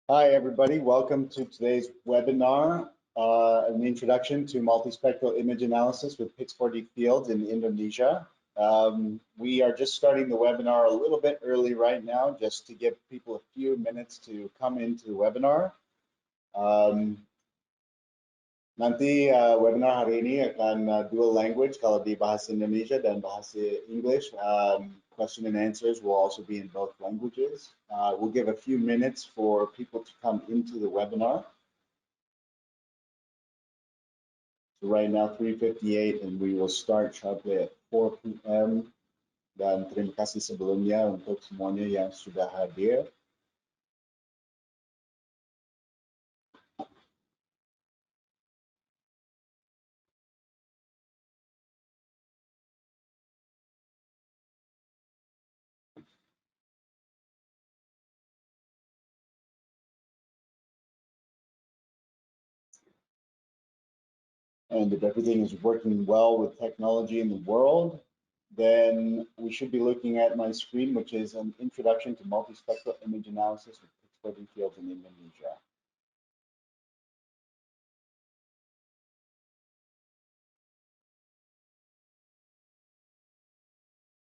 Hi, everybody. Welcome to today's webinar, an introduction to multispectral image analysis with Pix4D fields in Indonesia. We are just starting the webinar a little bit early right now, just to give people a few minutes to come into the webinar. Nanti webinar hari ini akan dual language, kalau di bahasa Indonesia dan bahasa English. Question and answers will also be in both languages. We'll give a few minutes for people to come into the webinar. So right now 3:58 and we will start sharply at 4 p.m. Dan terima kasih sebelumnya untuk semuanya yang sudah hadir. And if everything is working well with technology in the world, then we should be looking at my screen, which is an introduction to multispectral image analysis with Pix4D fields in Indonesia.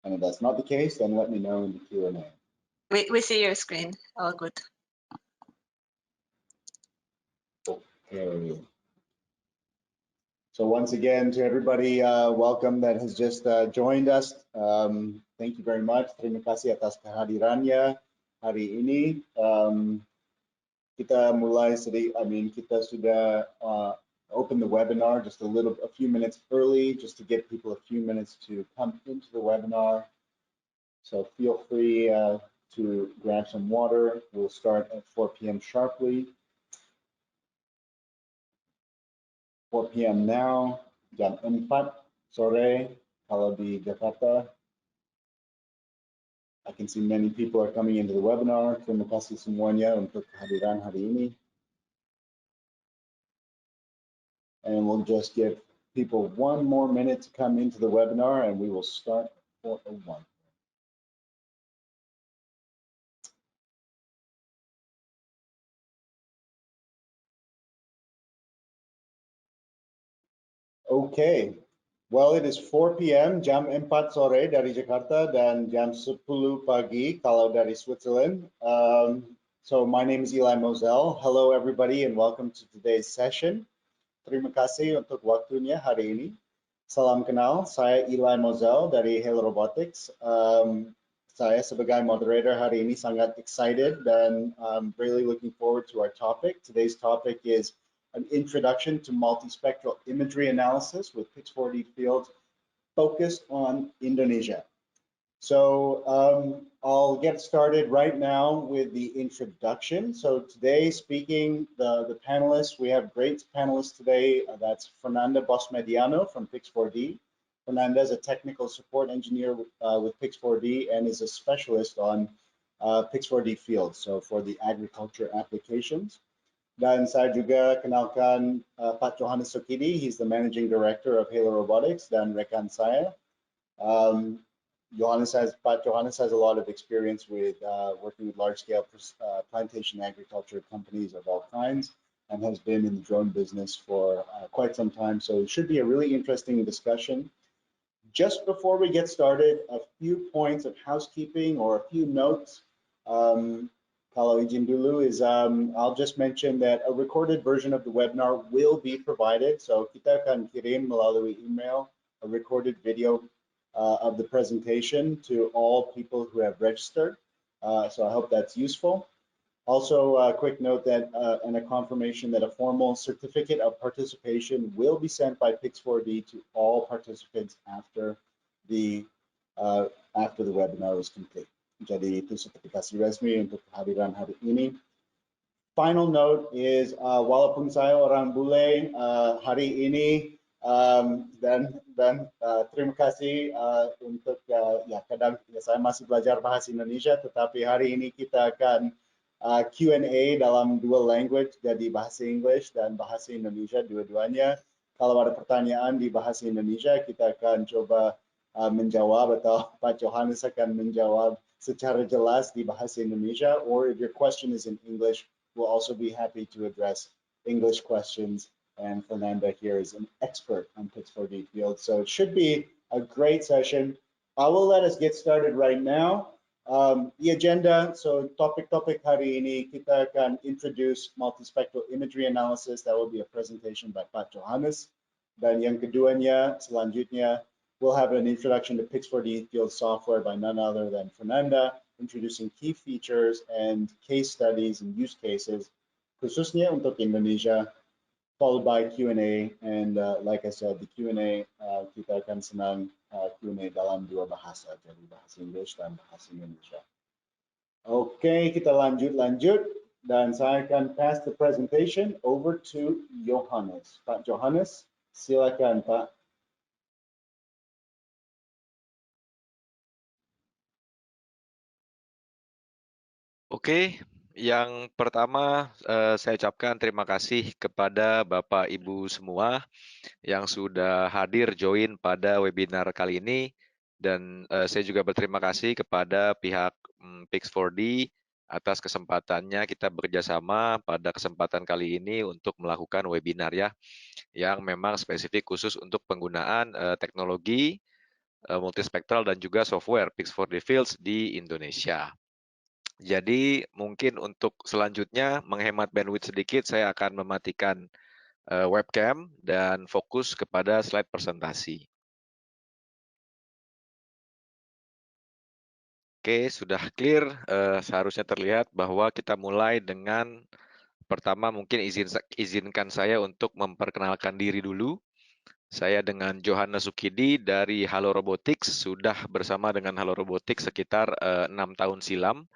And if that's not the case, then let me know in the Q&A. We see your screen. All good. Okay. So once again, to everybody, welcome that has just joined us. Thank you very much. Terima kasih atas kehadirannya hari ini. Kita mulai kita sudah open the webinar just a few minutes early, just to give people a few minutes to come into the webinar. So feel free to grab some water. We'll start at 4 p.m. sharply. 4 p.m. now, jam 4 sore kalau di Jakarta. I can see many people are coming into the webinar. Terima kasih semuanya untuk kehadiran hari ini. And we'll just give people one more minute to come into the webinar and we will start at 4:01. Okay, well it is 4 p.m. jam 4 sore dari Jakarta dan jam 10 pagi kalau dari Switzerland. So my name is Eli Moselle. Hello everybody and welcome to today's session. Terima kasih untuk waktunya hari ini. Salam kenal, saya Eli Moselle dari Halo Robotics. Saya sebagai moderator hari ini sangat excited dan really looking forward to our topic. Today's topic is an introduction to multispectral imagery analysis with Pix4D fields focused on Indonesia. So I'll get started right now with the introduction. So today speaking, the panelists, we have great panelists today. That's Fernanda Bosmediano from Pix4D. Fernanda is a technical support engineer with Pix4D and is a specialist on Pix4D fields, so for the agriculture applications. Dan saya juga kenalkan Pak Johannes Sokidi, he's the managing director of Halo Robotics, dan rekan saya. Pak Johannes has a lot of experience with working with large-scale plantation agriculture companies of all kinds and has been in the drone business for quite some time. So it should be a really interesting discussion. Just before we get started, a few points of housekeeping or a few notes. Kalau izin dulu is I'll just mention that a recorded version of the webinar will be provided. So kita akan kirim melalui email a recorded video of the presentation to all people who have registered. So I hope that's useful. Also, a quick note that and a confirmation that a formal certificate of participation will be sent by Pix4D to all participants after the webinar is complete. Jadi itu sertifikasi resmi untuk kehadiran hari ini. Final note is walaupun saya orang bule hari ini dan terima kasih untuk kadang saya masih belajar bahasa Indonesia, tetapi hari ini kita akan Q&A dalam dual language, jadi bahasa English dan bahasa Indonesia dua-duanya. Kalau ada pertanyaan di bahasa Indonesia, kita akan coba menjawab atau Pak Johannes akan menjawab secara jelas di bahasa Indonesia, or if your question is in English, will also be happy to address English questions. And Fernanda here is an expert on Pix4D fields. So it should be a great session. I will let us get started right now. The agenda, so topik hari ini kita akan introduce multispectral imagery analysis. That will be a presentation by Pak Johannes. Dan yang keduanya, selanjutnya, we'll have an introduction to Pix4D field software by none other than Fernanda, introducing key features and case studies and use cases, khususnya untuk Indonesia, followed by Q&A. And like I said, the Q&A, kita akan senang Q&A dalam dua bahasa, jadi bahasa Inggris dan bahasa Indonesia. Oke, kita lanjut. Dan saya akan pass the presentation over to Johannes. Pak Johannes, silakan Pak. Oke, yang pertama saya ucapkan terima kasih kepada Bapak Ibu semua yang sudah hadir join pada webinar kali ini, dan saya juga berterima kasih kepada pihak Pix4D atas kesempatannya kita bekerjasama pada kesempatan kali ini untuk melakukan webinar ya, yang memang spesifik khusus untuk penggunaan teknologi multispektral dan juga software Pix4D Fields di Indonesia. Jadi mungkin untuk selanjutnya menghemat bandwidth sedikit, saya akan mematikan webcam dan fokus kepada slide presentasi. Oke, sudah clear. Seharusnya terlihat bahwa kita mulai dengan pertama mungkin izinkan saya untuk memperkenalkan diri dulu. Saya dengan Johannes Sukidi dari Halo Robotics, sudah bersama dengan Halo Robotics sekitar 6 tahun silam.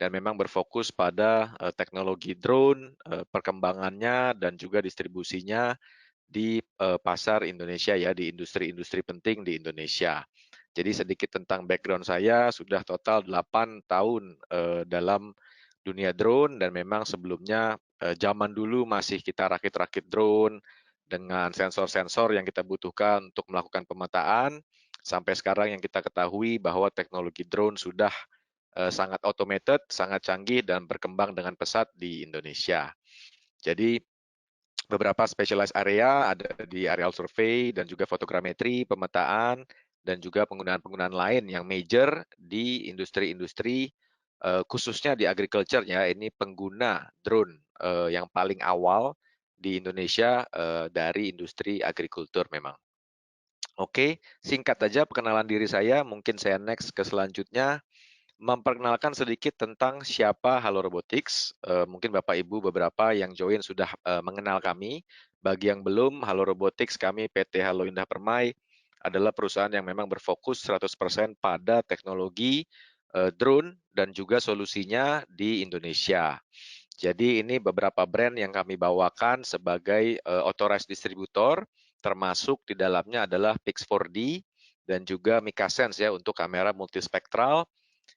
Dan memang berfokus pada teknologi drone, perkembangannya, dan juga distribusinya di pasar Indonesia ya, di industri-industri penting di Indonesia. Jadi sedikit tentang background saya, sudah total 8 tahun dalam dunia drone, dan memang sebelumnya zaman dulu masih kita rakit-rakit drone dengan sensor-sensor yang kita butuhkan untuk melakukan pemetaan, sampai sekarang yang kita ketahui bahwa teknologi drone sudah sangat automated, sangat canggih, dan berkembang dengan pesat di Indonesia. Jadi beberapa specialized area ada di aerial survey dan juga fotogrametri, pemetaan, dan juga penggunaan-penggunaan lain yang major di industri-industri khususnya di agriculture ya. Ini pengguna drone yang paling awal di Indonesia dari industri agrikultur memang. Oke, singkat aja perkenalan diri saya, mungkin saya next ke selanjutnya. Memperkenalkan sedikit tentang siapa Halo Robotics. Mungkin Bapak Ibu beberapa yang join sudah mengenal kami. Bagi yang belum, Halo Robotics kami PT Halo Indah Permai adalah perusahaan yang memang berfokus 100% pada teknologi drone dan juga solusinya di Indonesia. Jadi ini beberapa brand yang kami bawakan sebagai authorized distributor, termasuk di dalamnya adalah Pix4D dan juga Mikasense ya untuk kamera multispektral.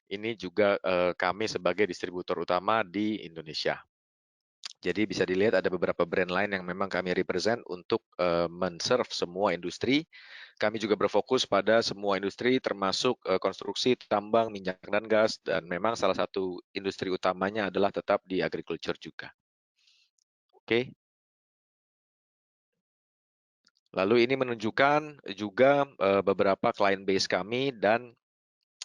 Ini juga kami sebagai distributor utama di Indonesia. Jadi bisa dilihat ada beberapa brand lain yang memang kami represent untuk men-serve semua industri. Kami juga berfokus pada semua industri termasuk konstruksi, tambang, minyak dan gas, dan memang salah satu industri utamanya adalah tetap di agriculture juga. Oke. Lalu ini menunjukkan juga beberapa client base kami, dan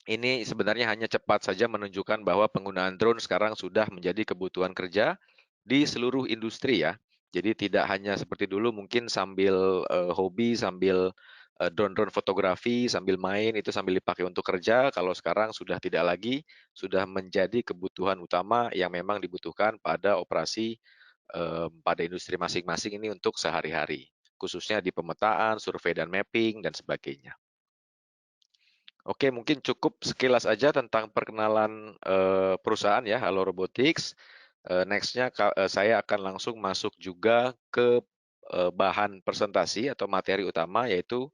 ini sebenarnya hanya cepat saja menunjukkan bahwa penggunaan drone sekarang sudah menjadi kebutuhan kerja di seluruh industri ya. Jadi tidak hanya seperti dulu mungkin sambil hobi, sambil drone-drone fotografi, sambil main, itu sambil dipakai untuk kerja. Kalau sekarang sudah tidak lagi, sudah menjadi kebutuhan utama yang memang dibutuhkan pada operasi pada industri masing-masing ini untuk sehari-hari. Khususnya di pemetaan, survei dan mapping, dan sebagainya. Oke, mungkin cukup sekilas aja tentang perkenalan perusahaan ya, Halo Robotics. Nextnya saya akan langsung masuk juga ke bahan presentasi atau materi utama, yaitu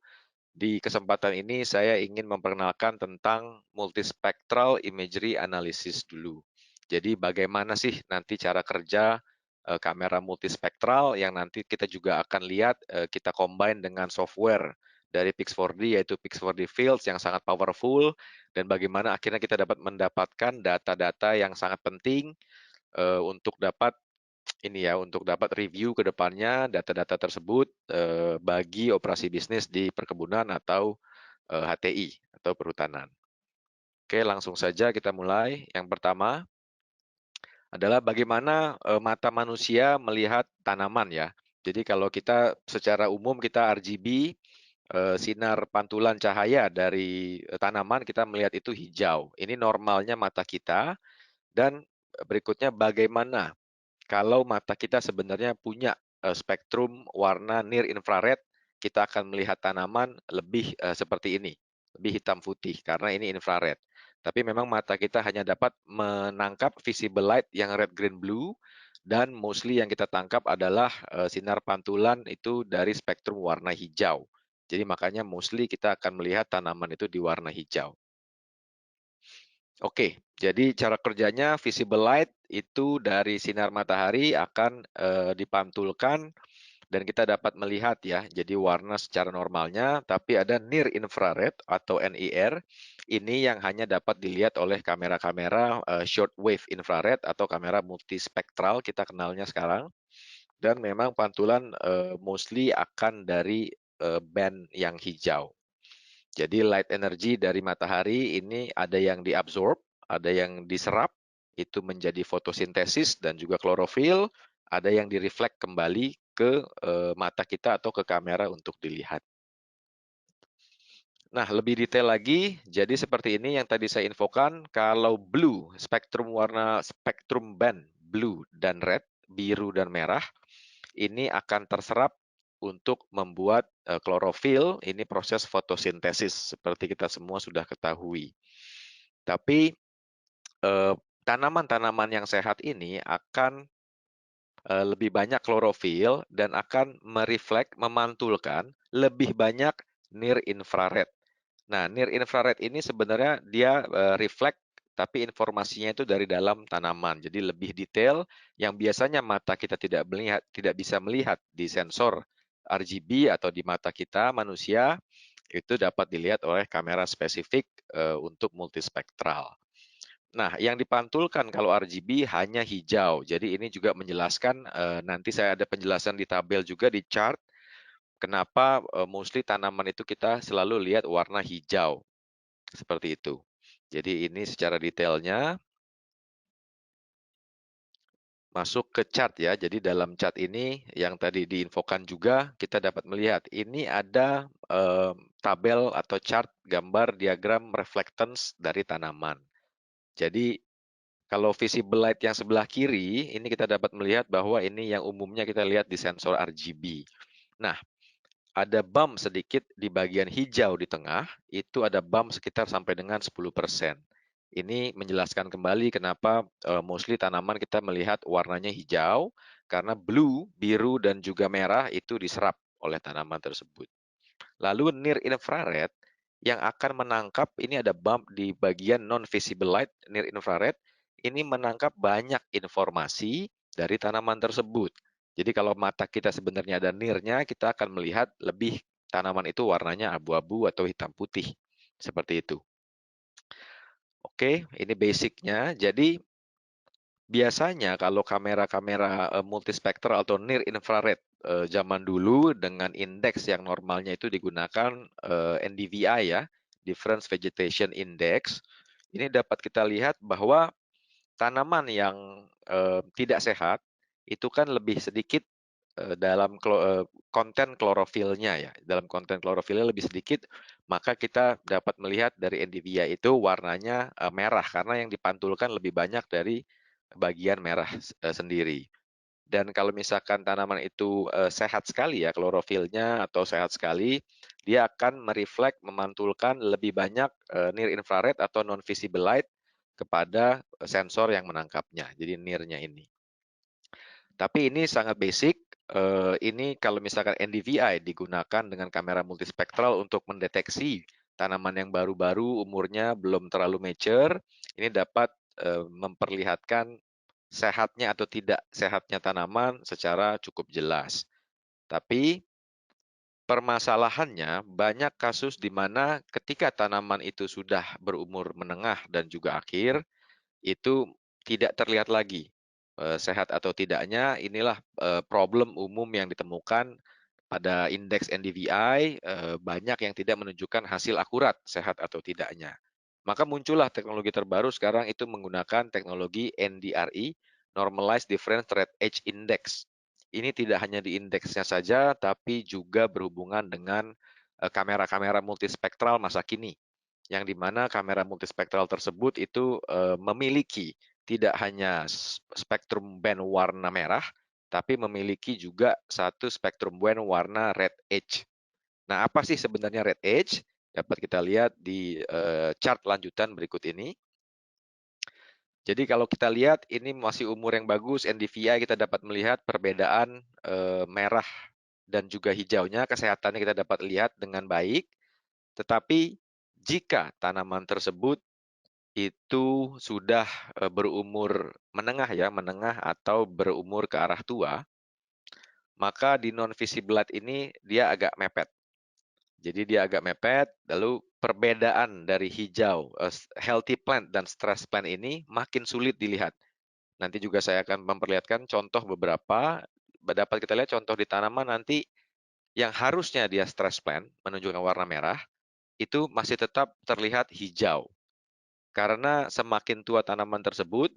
di kesempatan ini saya ingin memperkenalkan tentang multispectral imagery analysis dulu. Jadi bagaimana sih nanti cara kerja kamera multispektral yang nanti kita juga akan lihat kita combine dengan software dari Pix4D, yaitu Pix4D Fields yang sangat powerful, dan bagaimana akhirnya kita dapat mendapatkan data-data yang sangat penting untuk dapat ini ya untuk dapat review ke depannya data-data tersebut bagi operasi bisnis di perkebunan atau HTI atau perhutanan. Oke, langsung saja kita mulai. Yang pertama adalah bagaimana mata manusia melihat tanaman ya. Jadi kalau kita secara umum kita RGB, sinar pantulan cahaya dari tanaman kita melihat itu hijau. Ini normalnya mata kita. Dan berikutnya bagaimana kalau mata kita sebenarnya punya spektrum warna near infrared, kita akan melihat tanaman lebih seperti ini, lebih hitam putih karena ini infrared. Tapi memang mata kita hanya dapat menangkap visible light yang red, green, blue, dan mostly yang kita tangkap adalah sinar pantulan itu dari spektrum warna hijau. Jadi makanya mostly kita akan melihat tanaman itu di warna hijau. Oke, jadi cara kerjanya visible light itu dari sinar matahari akan dipantulkan dan kita dapat melihat ya, jadi warna secara normalnya, tapi ada near infrared atau NIR, ini yang hanya dapat dilihat oleh kamera-kamera short wave infrared atau kamera multispektral kita kenalnya sekarang, dan memang pantulan mostly akan dari band yang hijau. Jadi light energy dari matahari ini ada yang diabsorb, ada yang diserap, itu menjadi fotosintesis dan juga klorofil, ada yang direflect kembali ke mata kita atau ke kamera untuk dilihat. Nah, lebih detail lagi, jadi seperti ini yang tadi saya infokan, kalau blue, spektrum band blue dan red, biru dan merah, ini akan terserap untuk membuat klorofil, ini proses fotosintesis, seperti kita semua sudah ketahui. Tapi tanaman-tanaman yang sehat ini akan lebih banyak klorofil dan akan mereflek, memantulkan lebih banyak near infrared. Nah, near infrared ini sebenarnya dia reflect, tapi informasinya itu dari dalam tanaman. Jadi lebih detail yang biasanya mata kita tidak bisa melihat di sensor RGB atau di mata kita manusia, itu dapat dilihat oleh kamera spesifik untuk multispektral. Nah, yang dipantulkan kalau RGB hanya hijau. Jadi ini juga menjelaskan, nanti saya ada penjelasan di tabel juga di chart, kenapa mostly tanaman itu kita selalu lihat warna hijau. Seperti itu. Jadi ini secara detailnya masuk ke chart ya. Jadi dalam chart ini yang tadi diinfokan juga kita dapat melihat ini ada tabel atau chart gambar diagram reflectance dari tanaman. Jadi kalau visible light yang sebelah kiri ini kita dapat melihat bahwa ini yang umumnya kita lihat di sensor RGB. Nah, ada bump sedikit di bagian hijau di tengah, itu ada bump sekitar sampai dengan 10%. Ini menjelaskan kembali kenapa mostly tanaman kita melihat warnanya hijau, karena blue, biru, dan juga merah itu diserap oleh tanaman tersebut. Lalu near infrared, yang akan menangkap, ini ada bump di bagian non-visible light, near infrared, ini menangkap banyak informasi dari tanaman tersebut. Jadi kalau mata kita sebenarnya ada near-nya, kita akan melihat lebih tanaman itu warnanya abu-abu atau hitam putih. Seperti itu. Oke, ini basicnya. Jadi biasanya kalau kamera-kamera multispektral atau near infrared zaman dulu dengan indeks yang normalnya itu digunakan NDVI ya, Difference Vegetation Index. Ini dapat kita lihat bahwa tanaman yang tidak sehat itu kan lebih sedikit dalam konten klorofilnya ya. Dalam konten klorofilnya lebih sedikit, maka kita dapat melihat dari NDVI itu warnanya merah karena yang dipantulkan lebih banyak dari bagian merah sendiri. Dan kalau misalkan tanaman itu sehat sekali ya klorofilnya atau sehat sekali, dia akan mereflek, memantulkan lebih banyak near infrared atau non visible light kepada sensor yang menangkapnya. Jadi near-nya ini. Tapi ini sangat basic. Ini kalau misalkan NDVI digunakan dengan kamera multispektral untuk mendeteksi tanaman yang baru-baru, umurnya belum terlalu mature, ini dapat memperlihatkan sehatnya atau tidak sehatnya tanaman secara cukup jelas. Tapi permasalahannya banyak kasus di mana ketika tanaman itu sudah berumur menengah dan juga akhir, itu tidak terlihat lagi. sehat atau tidaknya, inilah problem umum yang ditemukan pada indeks NDVI, banyak yang tidak menunjukkan hasil akurat sehat atau tidaknya. Maka muncullah teknologi terbaru sekarang itu menggunakan teknologi NDRI, Normalized Difference Rate Age Index. Ini tidak hanya di indeksnya saja, tapi juga berhubungan dengan kamera-kamera multispektral masa kini, yang dimana kamera multispektral tersebut itu memiliki tidak hanya spektrum band warna merah, tapi memiliki juga satu spektrum band warna red edge. Nah, apa sih sebenarnya red edge? Dapat kita lihat di chart lanjutan berikut ini. Jadi kalau kita lihat ini masih umur yang bagus, NDVI kita dapat melihat perbedaan merah dan juga hijaunya, kesehatannya kita dapat lihat dengan baik. Tetapi jika tanaman tersebut itu sudah berumur menengah ya, menengah atau berumur ke arah tua, maka di non-visible light ini dia agak mepet. Jadi dia agak mepet, lalu perbedaan dari hijau, healthy plant dan stress plant ini makin sulit dilihat. Nanti juga saya akan memperlihatkan contoh beberapa, dapat kita lihat contoh di tanaman nanti yang harusnya dia stress plant, menunjukkan warna merah, itu masih tetap terlihat hijau. Karena semakin tua tanaman tersebut,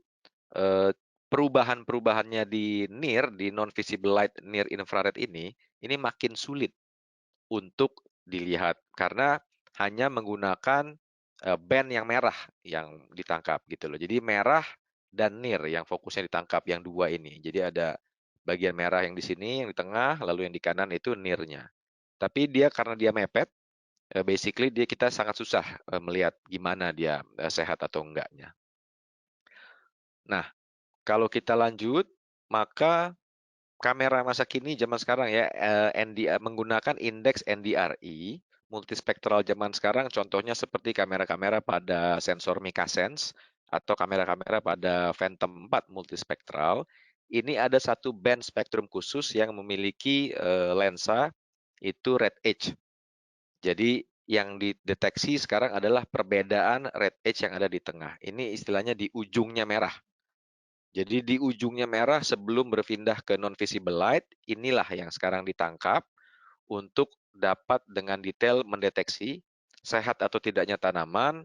perubahan-perubahannya di NIR, di non-visible light near infrared ini makin sulit untuk dilihat karena hanya menggunakan band yang merah yang ditangkap gitu loh. Jadi merah dan NIR yang fokusnya ditangkap yang dua ini. Jadi ada bagian merah yang di sini, yang di tengah, lalu yang di kanan itu NIR-nya. Tapi dia karena dia mepet, basically kita sangat susah melihat gimana dia sehat atau enggaknya. Nah, kalau kita lanjut, maka kamera masa kini zaman sekarang ya menggunakan indeks NDRI multispektral zaman sekarang, contohnya seperti kamera-kamera pada sensor Mikasense atau kamera-kamera pada Phantom 4 multispektral. Ini ada satu band spektrum khusus yang memiliki lensa itu red edge. Jadi yang dideteksi sekarang adalah perbedaan red edge yang ada di tengah. Ini istilahnya di ujungnya merah. Jadi di ujungnya merah sebelum berpindah ke non-visible light, inilah yang sekarang ditangkap untuk dapat dengan detail mendeteksi sehat atau tidaknya tanaman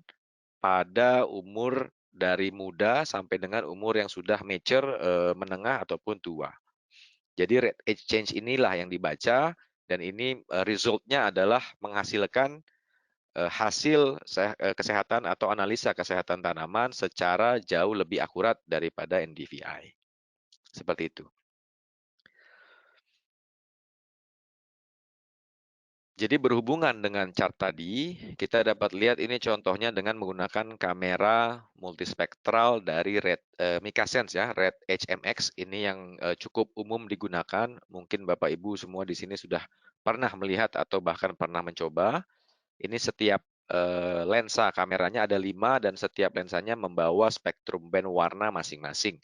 pada umur dari muda sampai dengan umur yang sudah mature, menengah ataupun tua. Jadi rate age change inilah yang dibaca dan ini result-nya adalah menghasilkan hasil kesehatan atau analisa kesehatan tanaman secara jauh lebih akurat daripada NDVI. Seperti itu. Jadi berhubungan dengan chart tadi, kita dapat lihat ini contohnya dengan menggunakan kamera multispektral dari Mikasense ya, Red HMX ini yang cukup umum digunakan. Mungkin Bapak Ibu semua di sini sudah pernah melihat atau bahkan pernah mencoba. Ini setiap lensa kameranya ada 5 dan setiap lensanya membawa spektrum band warna masing-masing.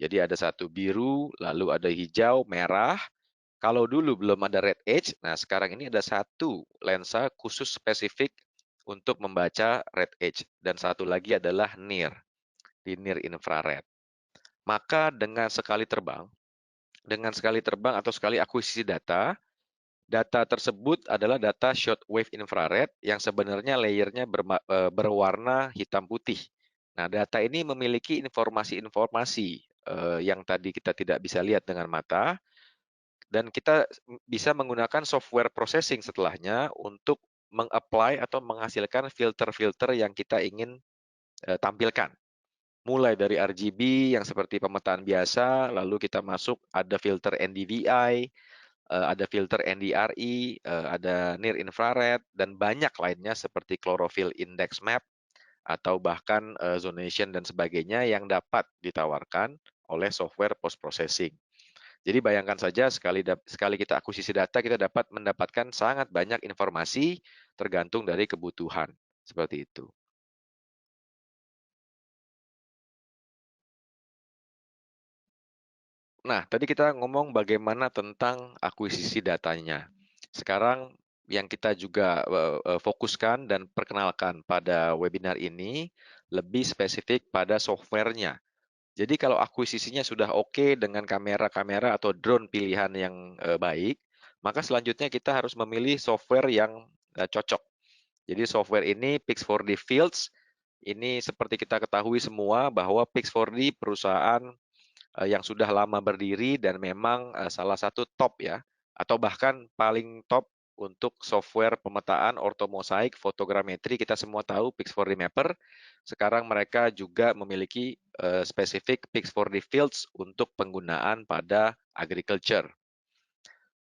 Jadi ada satu biru, lalu ada hijau, merah. Kalau dulu belum ada red edge, nah sekarang ini ada satu lensa khusus spesifik untuk membaca red edge. Dan satu lagi adalah NIR, di NIR infrared. Maka dengan sekali terbang atau sekali akuisisi data, data tersebut adalah data shortwave infrared yang sebenarnya layernya berwarna hitam putih. Nah, data ini memiliki informasi-informasi yang tadi kita tidak bisa lihat dengan mata, dan kita bisa menggunakan software processing setelahnya untuk meng-apply atau menghasilkan filter-filter yang kita ingin tampilkan. Mulai dari RGB yang seperti pemetaan biasa, lalu kita masuk ada filter NDVI, ada filter NDRI, ada near infrared, dan banyak lainnya seperti chlorophyll index map, atau bahkan zonation dan sebagainya yang dapat ditawarkan oleh software post-processing. Jadi bayangkan saja sekali kita akuisisi data, kita dapat mendapatkan sangat banyak informasi tergantung dari kebutuhan. Seperti itu. Nah, tadi kita ngomong bagaimana tentang akuisisi datanya. Sekarang yang kita juga fokuskan dan perkenalkan pada webinar ini lebih spesifik pada softwarenya. Jadi kalau akuisisinya sudah oke dengan kamera-kamera atau drone pilihan yang baik, maka selanjutnya kita harus memilih software yang cocok. Jadi software ini Pix4D Fields, ini seperti kita ketahui semua bahwa Pix4D perusahaan yang sudah lama berdiri dan memang salah satu top ya, atau bahkan paling top untuk software pemetaan ortomosaik fotogrametri. Kita semua tahu Pix4D Mapper. Sekarang mereka juga memiliki spesifik Pix4D Fields untuk penggunaan pada agriculture.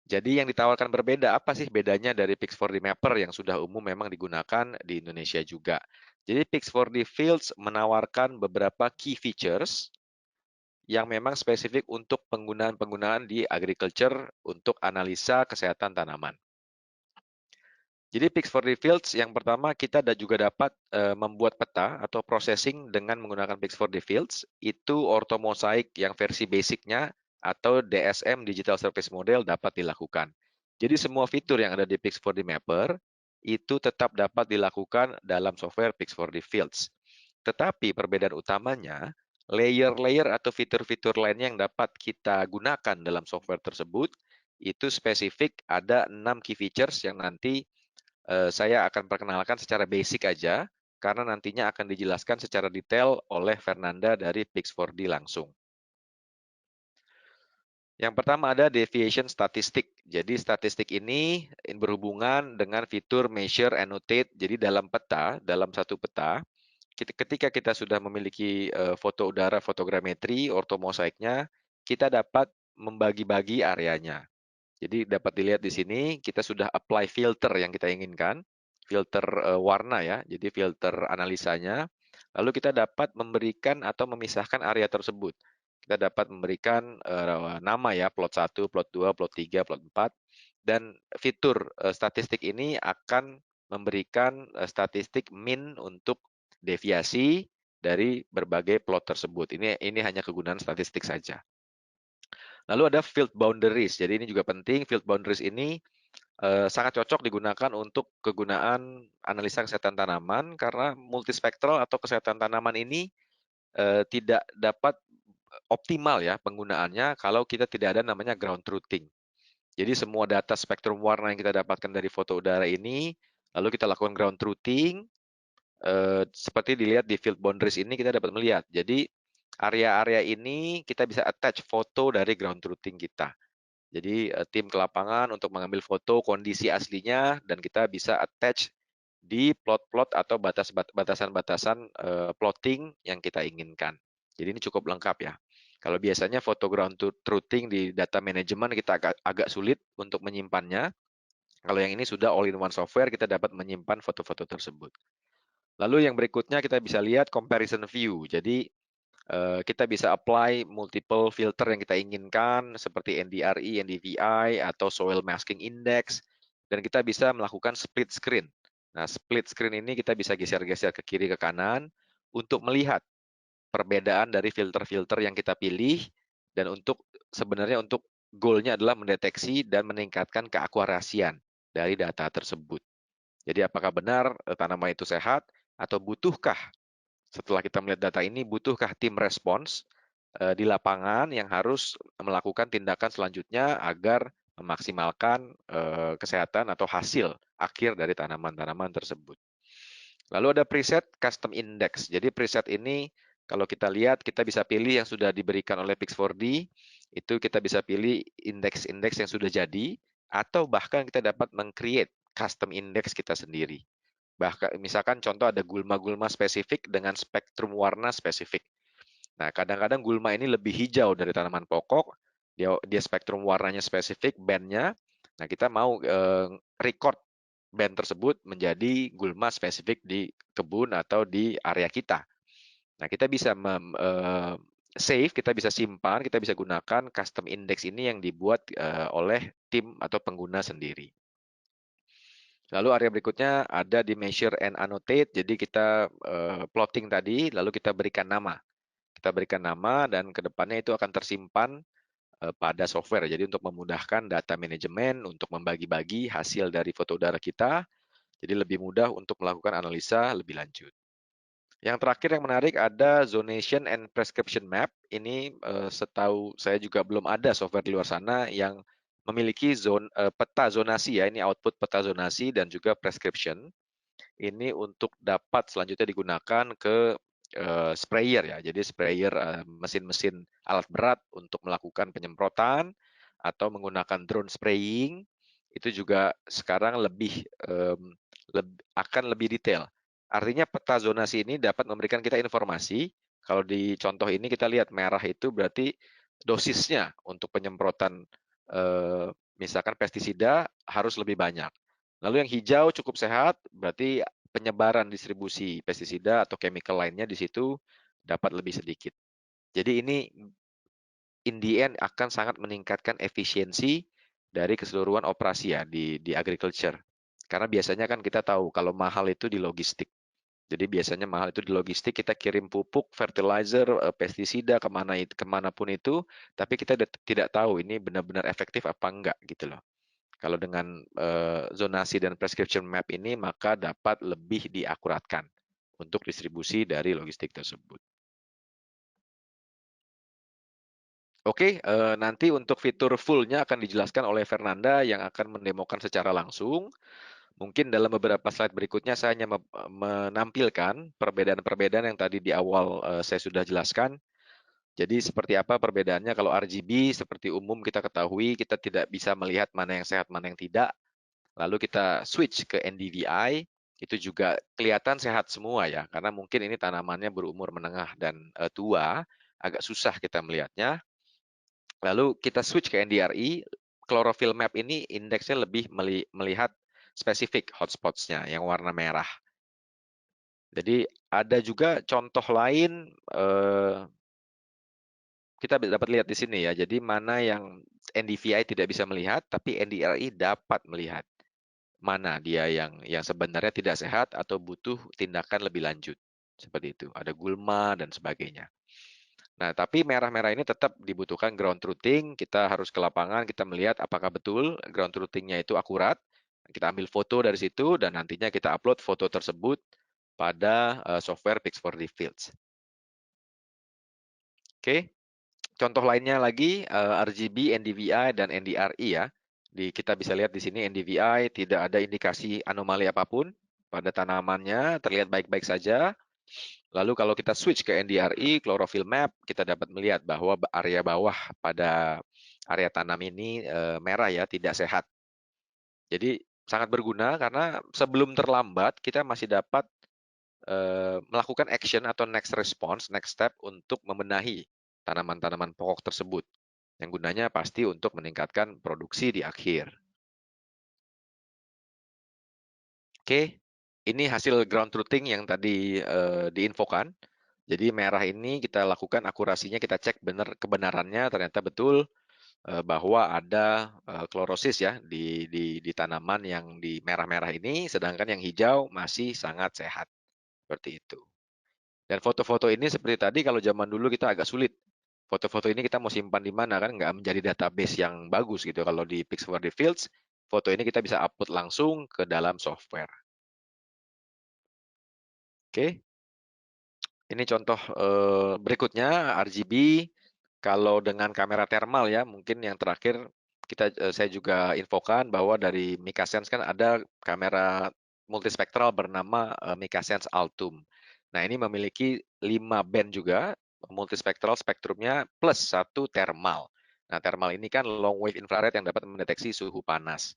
Jadi yang ditawarkan berbeda, apa sih bedanya dari Pix4D Mapper yang sudah umum memang digunakan di Indonesia juga. Jadi Pix4D Fields menawarkan beberapa key features yang memang spesifik untuk penggunaan-penggunaan di agriculture untuk analisa kesehatan tanaman. Jadi Pix4D Fields yang pertama kita juga dapat membuat peta atau processing dengan menggunakan Pix4D Fields, itu ortomosaik yang versi basicnya atau DSM Digital Service Model dapat dilakukan. Jadi semua fitur yang ada di Pix4D Mapper itu tetap dapat dilakukan dalam software Pix4D Fields. Tetapi perbedaan utamanya, layer-layer atau fitur-fitur lainnya yang dapat kita gunakan dalam software tersebut, itu spesifik ada 6 key features yang nanti saya akan perkenalkan secara basic aja, karena nantinya akan dijelaskan secara detail oleh Fernanda dari Pix4D langsung. Yang pertama ada deviation statistic. Jadi statistik ini berhubungan dengan fitur measure, annotate. Jadi dalam peta, dalam satu peta, ketika kita sudah memiliki foto udara fotogrametri, ortomosaiknya, kita dapat membagi-bagi areanya. Jadi dapat dilihat di sini, kita sudah apply filter yang kita inginkan, filter warna ya, jadi filter analisanya. Lalu kita dapat memberikan atau memisahkan area tersebut. Kita dapat memberikan nama ya, plot 1, plot 2, plot 3, plot 4. Dan fitur statistik ini akan memberikan statistik min untuk deviasi dari berbagai plot tersebut. Ini hanya kegunaan statistik saja. Lalu ada field boundaries. Jadi ini juga penting. Field boundaries ini sangat cocok digunakan untuk kegunaan analisa kesehatan tanaman karena multispektral atau kesehatan tanaman ini tidak dapat optimal ya penggunaannya kalau kita tidak ada namanya ground truthing. Jadi semua data spektrum warna yang kita dapatkan dari foto udara ini, lalu kita lakukan ground truthing, seperti dilihat di field boundaries ini kita dapat melihat. Jadi area-area ini kita bisa attach foto dari ground truthing kita. Jadi tim ke lapangan untuk mengambil foto kondisi aslinya dan kita bisa attach di plot-plot atau batasan-batasan plotting yang kita inginkan. Jadi ini cukup lengkap ya. Kalau biasanya foto ground truthing di data management kita agak sulit untuk menyimpannya. Kalau yang ini sudah all-in-one software, kita dapat menyimpan foto-foto tersebut. Lalu yang berikutnya kita bisa lihat comparison view. Jadi kita bisa apply multiple filter yang kita inginkan seperti NDRI, NDVI, atau Soil Masking Index. Dan kita bisa melakukan split screen. Nah, split screen ini kita bisa geser-geser ke kiri ke kanan untuk melihat perbedaan dari filter-filter yang kita pilih dan sebenarnya untuk goalnya adalah mendeteksi dan meningkatkan keakurasian dari data tersebut. Jadi apakah benar tanaman itu sehat atau butuhkah setelah kita melihat data ini, butuhkah tim respons di lapangan yang harus melakukan tindakan selanjutnya agar memaksimalkan kesehatan atau hasil akhir dari tanaman-tanaman tersebut. Lalu ada preset custom index. Jadi preset ini kalau kita lihat, kita bisa pilih yang sudah diberikan oleh Pix4D, itu kita bisa pilih indeks-indeks yang sudah jadi, atau bahkan kita dapat meng-create custom index kita sendiri. Bahkan misalkan contoh ada gulma-gulma spesifik dengan spektrum warna spesifik. Nah, kadang-kadang gulma ini lebih hijau dari tanaman pokok, dia spektrum warnanya spesifik, bandnya. Nah, kita mau record band tersebut menjadi gulma spesifik di kebun atau di area kita. Nah, kita bisa save, kita bisa simpan, kita bisa gunakan custom index ini yang dibuat oleh tim atau pengguna sendiri. Lalu area berikutnya ada di measure and annotate, jadi kita plotting tadi, lalu kita berikan nama. Kita berikan nama dan kedepannya itu akan tersimpan pada software. Jadi untuk memudahkan data manajemen, untuk membagi-bagi hasil dari foto udara kita, jadi lebih mudah untuk melakukan analisa lebih lanjut. Yang terakhir yang menarik ada zonation and prescription map. Ini setahu saya juga belum ada software di luar sana yang memiliki peta zonasi ya. Ini output peta zonasi dan juga prescription. Ini untuk dapat selanjutnya digunakan ke sprayer ya. Jadi sprayer mesin-mesin alat berat untuk melakukan penyemprotan atau menggunakan drone spraying itu juga sekarang akan lebih detail. Artinya peta zonasi ini dapat memberikan kita informasi. Kalau di contoh ini kita lihat merah itu berarti dosisnya untuk penyemprotan misalkan pestisida harus lebih banyak. Lalu yang hijau cukup sehat, berarti penyebaran distribusi pestisida atau chemical lainnya di situ dapat lebih sedikit. Jadi ini in the end akan sangat meningkatkan efisiensi dari keseluruhan operasi ya di agriculture. Karena biasanya kan kita tahu kalau mahal itu di logistik. Jadi biasanya mahal itu di logistik, kita kirim pupuk, fertilizer, pestisida kemanapun itu, tapi kita tidak tahu ini benar-benar efektif apa enggak gitu loh. Kalau dengan zonasi dan prescription map ini, maka dapat lebih diakuratkan untuk distribusi dari logistik tersebut. Oke, nanti untuk fitur full-nya akan dijelaskan oleh Fernanda yang akan mendemokan secara langsung. Mungkin dalam beberapa slide berikutnya saya hanya menampilkan perbedaan-perbedaan yang tadi di awal saya sudah jelaskan. Jadi seperti apa perbedaannya kalau RGB seperti umum kita ketahui kita tidak bisa melihat mana yang sehat, mana yang tidak. Lalu kita switch ke NDVI, itu juga kelihatan sehat semua ya, karena mungkin ini tanamannya berumur menengah dan tua, agak susah kita melihatnya. Lalu kita switch ke NDRI, chlorophyll map ini indeksnya lebih melihat spesifik hotspots-nya yang warna merah. Jadi ada juga contoh lain, kita dapat lihat di sini ya, jadi mana yang NDVI tidak bisa melihat, tapi NDRI dapat melihat mana dia yang sebenarnya tidak sehat atau butuh tindakan lebih lanjut. Seperti itu, ada gulma dan sebagainya. Nah, tapi merah-merah ini tetap dibutuhkan ground truthing. Kita harus ke lapangan, kita melihat apakah betul ground truthing-nya itu akurat. Kita ambil foto dari situ dan nantinya kita upload foto tersebut pada software Pix4D Fields. Oke, contoh lainnya lagi RGB, NDVI, dan NDRI ya. Kita bisa lihat di sini NDVI tidak ada indikasi anomali apapun pada tanamannya, terlihat baik-baik saja. Lalu kalau kita switch ke NDRI, chlorophyll map, kita dapat melihat bahwa area bawah pada area tanam ini merah ya, tidak sehat. Jadi sangat berguna karena sebelum terlambat kita masih dapat melakukan action atau next response, next step untuk membenahi tanaman-tanaman pokok tersebut. Yang gunanya pasti untuk meningkatkan produksi di akhir. Oke, ini hasil ground truthing yang tadi diinfokan. Jadi merah ini kita lakukan akurasinya, kita cek benar kebenarannya, ternyata betul bahwa ada klorosis ya di tanaman yang di merah-merah ini, sedangkan yang hijau masih sangat sehat. Seperti itu. Dan foto-foto ini seperti tadi, kalau zaman dulu kita agak sulit. Foto-foto ini kita mau simpan di mana kan, nggak menjadi database yang bagus gitu. Kalau di Pix4D Fields, foto ini kita bisa upload langsung ke dalam software. Oke. Ini contoh berikutnya RGB. Kalau dengan kamera thermal ya, mungkin yang terakhir saya juga infokan bahwa dari MicaSense kan ada kamera multispektral bernama MicaSense Altum. Nah, ini memiliki 5 band juga multispektral spektrumnya plus 1 thermal. Nah, thermal ini kan long wave infrared yang dapat mendeteksi suhu panas.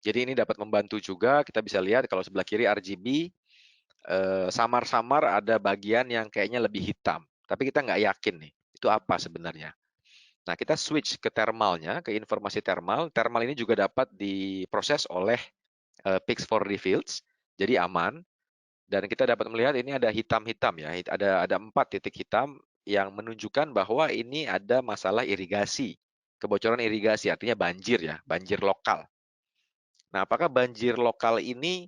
Jadi ini dapat membantu juga, kita bisa lihat kalau sebelah kiri RGB samar-samar ada bagian yang kayaknya lebih hitam. Tapi kita nggak yakin nih, itu apa sebenarnya. Nah, kita switch ke thermalnya, ke informasi thermal. Thermal ini juga dapat diproses oleh Pix4D Fields, jadi aman. Dan kita dapat melihat ini ada hitam-hitam ya, ada 4 titik hitam yang menunjukkan bahwa ini ada masalah irigasi, kebocoran irigasi, artinya banjir ya, banjir lokal. Nah, apakah banjir lokal ini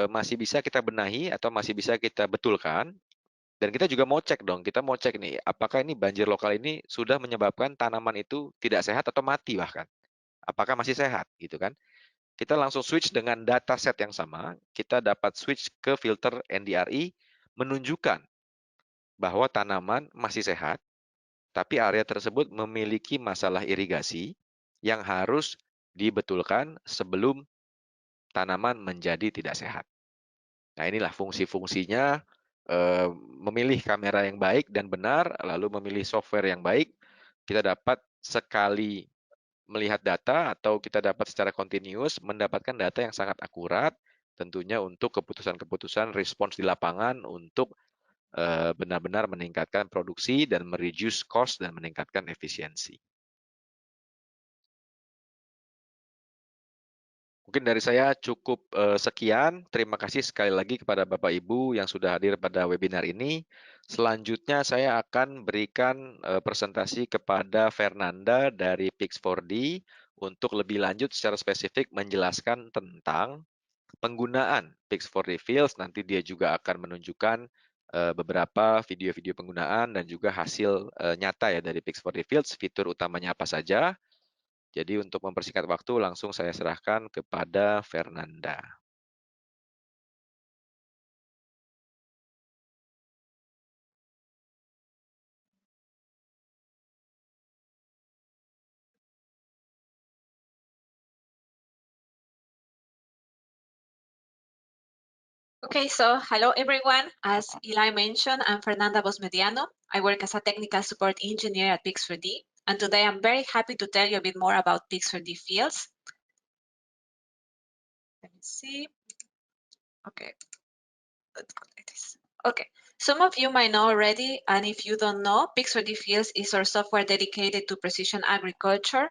masih bisa kita benahi atau masih bisa kita betulkan? Dan kita juga mau cek dong, kita mau cek nih, apakah ini banjir lokal ini sudah menyebabkan tanaman itu tidak sehat atau mati bahkan. Apakah masih sehat gitu kan? Kita langsung switch dengan data set yang sama, kita dapat switch ke filter NDRI, menunjukkan bahwa tanaman masih sehat, tapi area tersebut memiliki masalah irigasi yang harus dibetulkan sebelum tanaman menjadi tidak sehat. Nah, inilah fungsi-fungsinya memilih kamera yang baik dan benar, lalu memilih software yang baik. Kita dapat sekali melihat data atau kita dapat secara continuous mendapatkan data yang sangat akurat, tentunya untuk keputusan-keputusan respons di lapangan untuk benar-benar meningkatkan produksi dan mereduce cost dan meningkatkan efisiensi. Mungkin dari saya cukup sekian. Terima kasih sekali lagi kepada Bapak Ibu yang sudah hadir pada webinar ini. Selanjutnya saya akan berikan presentasi kepada Fernanda dari Pix4D untuk lebih lanjut secara spesifik menjelaskan tentang penggunaan Pix4D Fields. Nanti dia juga akan menunjukkan beberapa video-video penggunaan dan juga hasil nyata ya dari Pix4D Fields, fitur utamanya apa saja. Jadi untuk mempersingkat waktu langsung saya serahkan kepada Fernanda. Okay, so hello everyone. As Eli mentioned, I'm Fernanda Bosmediano. I work as a technical support engineer at Pix4D, and today I'm very happy to tell you a bit more about Pix4D Fields. Let me see. Okay, let's go like this. Okay, some of you might know already, and if you don't know, Pix4D Fields is our software dedicated to precision agriculture.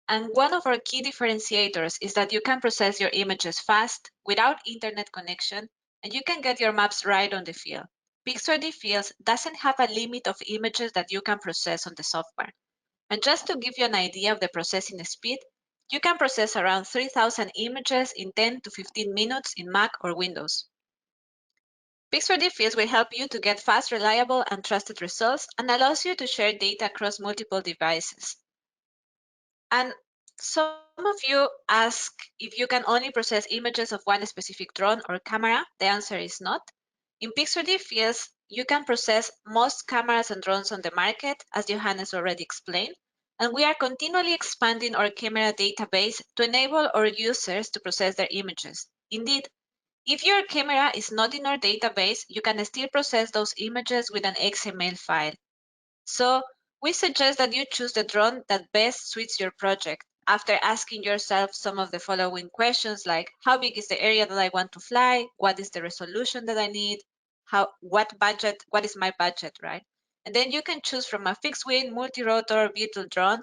And one of our key differentiators is that you can process your images fast without internet connection, and you can get your maps right on the field. Pix4D Fields doesn't have a limit of images that you can process on the software. And just to give you an idea of the processing speed, you can process around 3,000 images in 10 to 15 minutes in Mac or Windows. Pix4D Fields will help you to get fast, reliable, and trusted results and allows you to share data across multiple devices. And some of you ask if you can only process images of one specific drone or camera. The answer is not. In Pix4D Fields, you can process most cameras and drones on the market, as Johannes already explained, and we are continually expanding our camera database to enable our users to process their images. Indeed, if your camera is not in our database, you can still process those images with an XML file. So we suggest that you choose the drone that best suits your project after asking yourself some of the following questions like how big is the area that I want to fly? What is the resolution that I need? What is my budget, right? And then you can choose from a fixed wing, multi-rotor, virtual drone.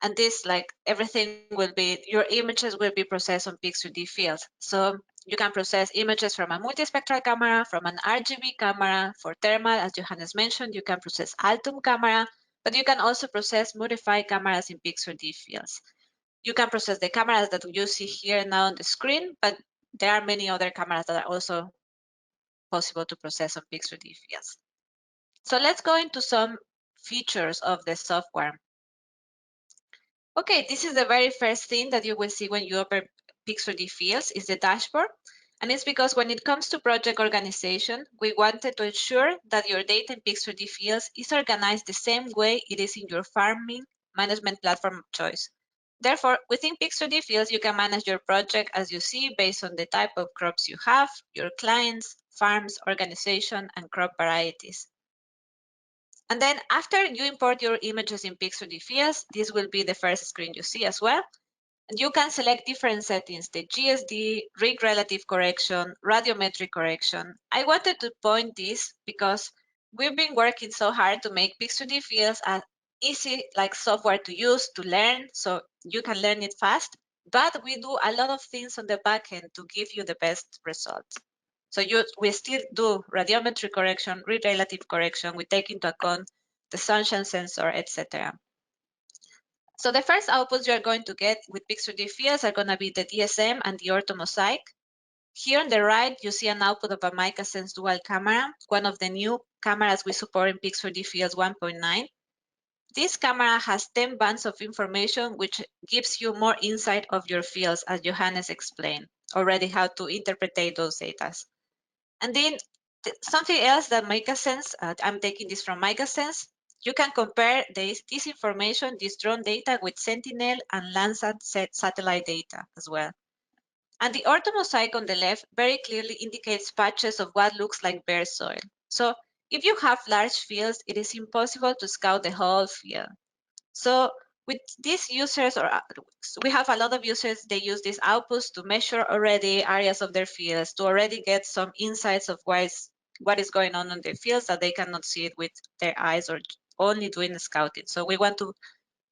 And this, like everything will be, your images will be processed on Pix4D Fields. So you can process images from a multispectral camera, from an RGB camera. For thermal, as Johannes mentioned, you can process Altum camera, but you can also process modified cameras in Pix4D Fields. You can process the cameras that you see here now on the screen, but there are many other cameras that are also possible to process on Pix4D Fields. So let's go into some features of the software. Okay, this is the very first thing that you will see when you open Pix4D Fields is the dashboard. And it's because when it comes to project organization, we wanted to ensure that your data in Pix4D Fields is organized the same way it is in your farming management platform of choice. Therefore, within Pix4D Fields, you can manage your project as you see based on the type of crops you have, your clients, farms, organization, and crop varieties. And then after you import your images in Pix4D Fields, this will be the first screen you see as well. And you can select different settings, the GSD, rig relative correction, radiometric correction. I wanted to point this because we've been working so hard to make Pix4D Fields as easy like software to use, to learn, so you can learn it fast. But we do a lot of things on the back end to give you the best results. So we still do radiometric correction, rig relative correction. We take into account the sunshine sensor, etc. So the first outputs you are going to get with Pix4D Fields are going to be the DSM and the orthomosaic. Here on the right, you see an output of a Mica Sense dual camera, one of the new cameras we support in Pix4D Fields 1.9. This camera has 10 bands of information, which gives you more insight of your fields, as Johannes explained already how to interpret those data. And then Something else that makes sense, I'm taking this from MicroSense. You can compare this information, this drone data, with Sentinel and Landsat satellite data as well. And the orthomosaic on the left very clearly indicates patches of what looks like bare soil. So if you have large fields, it is impossible to scout the whole field. So with these users, we have a lot of users, they use these outputs to measure already areas of their fields, to already get some insights of what is going on in their fields that they cannot see it with their eyes or only doing scouting. So we want to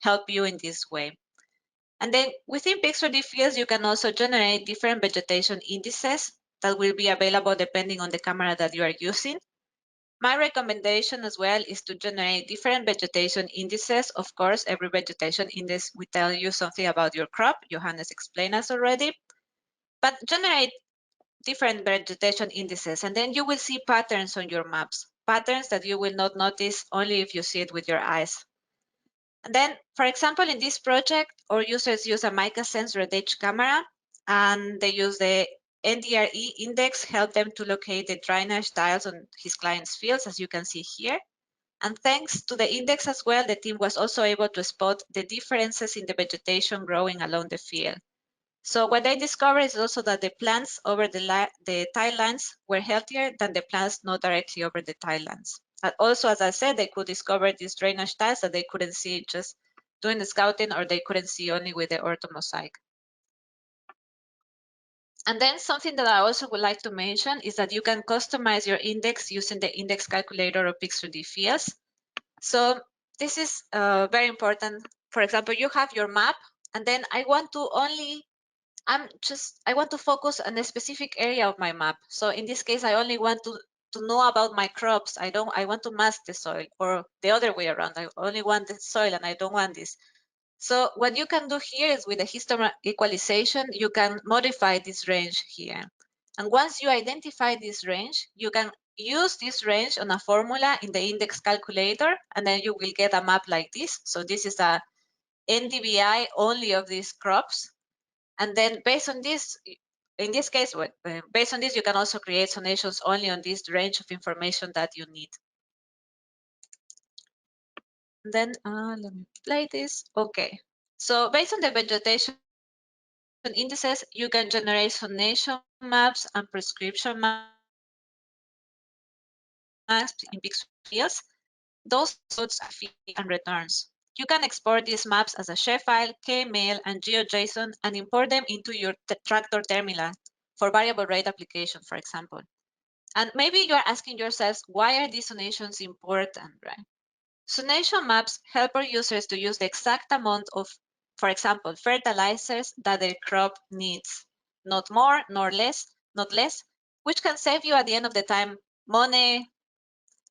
help you in this way. And then within Pixel fields, you can also generate different vegetation indices that will be available depending on the camera that you are using. My recommendation as well is to generate different vegetation indices. Of course, every vegetation index will tell you something about your crop. Johannes explained us already. But generate different vegetation indices, and then you will see patterns on your maps, patterns that you will not notice only if you see it with your eyes. And then, for example, in this project, our users use a MicroSense Red Edge camera, and they use the NDRE index, help them to locate the drainage tiles on his client's fields, as you can see here. And thanks to the index as well, the team was also able to spot the differences in the vegetation growing along the field. So what they discovered is also that the plants over the tile lines were healthier than the plants not directly over the tile lines. And also, as I said, they could discover these drainage tiles that they couldn't see just doing the scouting, or they couldn't see only with the orthomosaic. And then something that I also would like to mention is that you can customize your index using the index calculator of Pix3D fields. So this is very important. For example, you have your map, and then I want to focus on a specific area of my map. So in this case, I only want to know about my crops. I want to mask the soil, or the other way around. I only want the soil and I don't want this. So what you can do here is with the histogram equalization, you can modify this range here. And once you identify this range, you can use this range on a formula in the index calculator, and then you will get a map like this. So this is a NDVI only of these crops. And then based on this, in this case, based on this, you can also create zonations only on this range of information that you need. Then let me play this. Okay. So based on the vegetation indices, you can generate zonation maps and prescription maps in Pix fields. Those codes are fee and returns. You can export these maps as a shapefile, KML, and GeoJSON and import them into your tractor terminal for variable rate application, for example. And maybe you're asking yourselves, why are these zonations important, right? Zonation maps help our users to use the exact amount of, for example, fertilizers that their crop needs, not more, nor less, not less, which can save you at the end of the time money,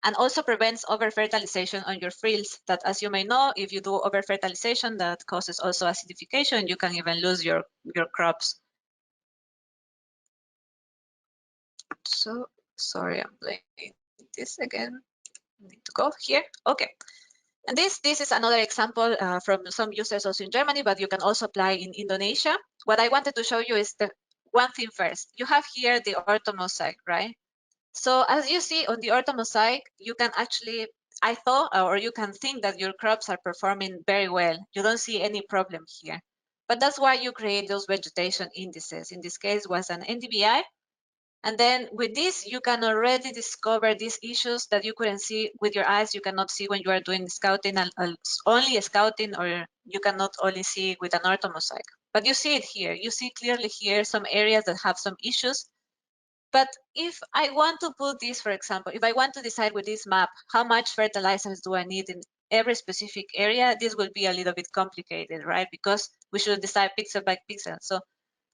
and also prevents over-fertilization on your fields that, as you may know, if you do over-fertilization, that causes also acidification. You can even lose your crops. So, sorry, I'm playing this again. I need to go here. Okay. And this is another example from some users also in Germany, but you can also apply in Indonesia. What I wanted to show you is the one thing first. You have here the orthomosaic, right? So as you see on the orthomosaic, you can actually, I thought, or you can think that your crops are performing very well. You don't see any problem here. But that's why you create those vegetation indices. In this case was an NDVI. And then with this, you can already discover these issues that you couldn't see with your eyes. You cannot see when you are doing scouting, only scouting, or you cannot only see with an orthomosaic. But you see it here. You see clearly here some areas that have some issues. But if I want to put this, for example, if I want to decide with this map, how much fertilizers do I need in every specific area, this will be a little bit complicated, right? Because we should decide pixel by pixel. So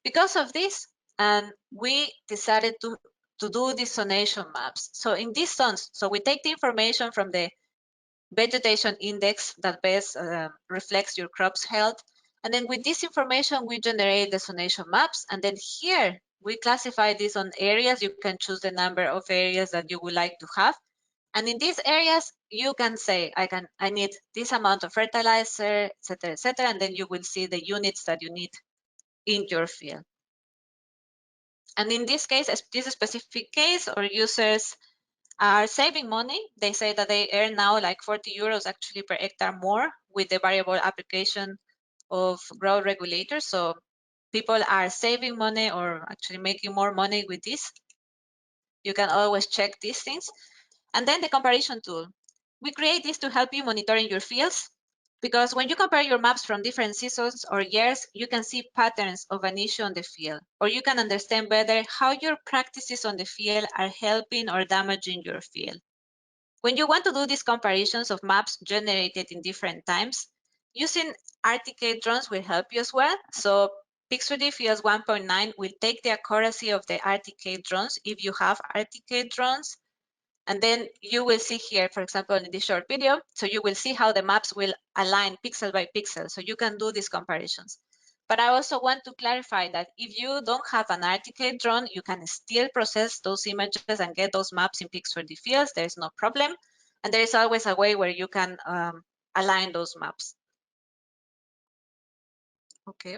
because of this, and we decided to do these zonation maps. So in these zones, so we take the information from the vegetation index that best reflects your crop's health. And then with this information, we generate the zonation maps. And then here, we classify this on areas. You can choose the number of areas that you would like to have. And in these areas, you can say, I need this amount of fertilizer, et cetera, and then you will see the units that you need in your field. And in this case, this specific case, our users are saving money. They say that they earn now like 40 euros actually per hectare more with the variable application of growth regulators. So people are saving money or actually making more money with this. You can always check these things. And then the comparison tool. We create this to help you monitoring your fields, because when you compare your maps from different seasons or years, you can see patterns of an issue on the field, or you can understand better how your practices on the field are helping or damaging your field. When you want to do these comparisons of maps generated in different times, using RTK drones will help you as well. So Pix3D Fields 1.9 will take the accuracy of the RTK drones if you have RTK drones. And then you will see here, for example, in this short video, so you will see how the maps will align pixel by pixel. So you can do these comparisons. But I also want to clarify that if you don't have an RTK drone, you can still process those images and get those maps in Pix3D Fields. There is no problem. And there is always a way where you can align those maps. Okay.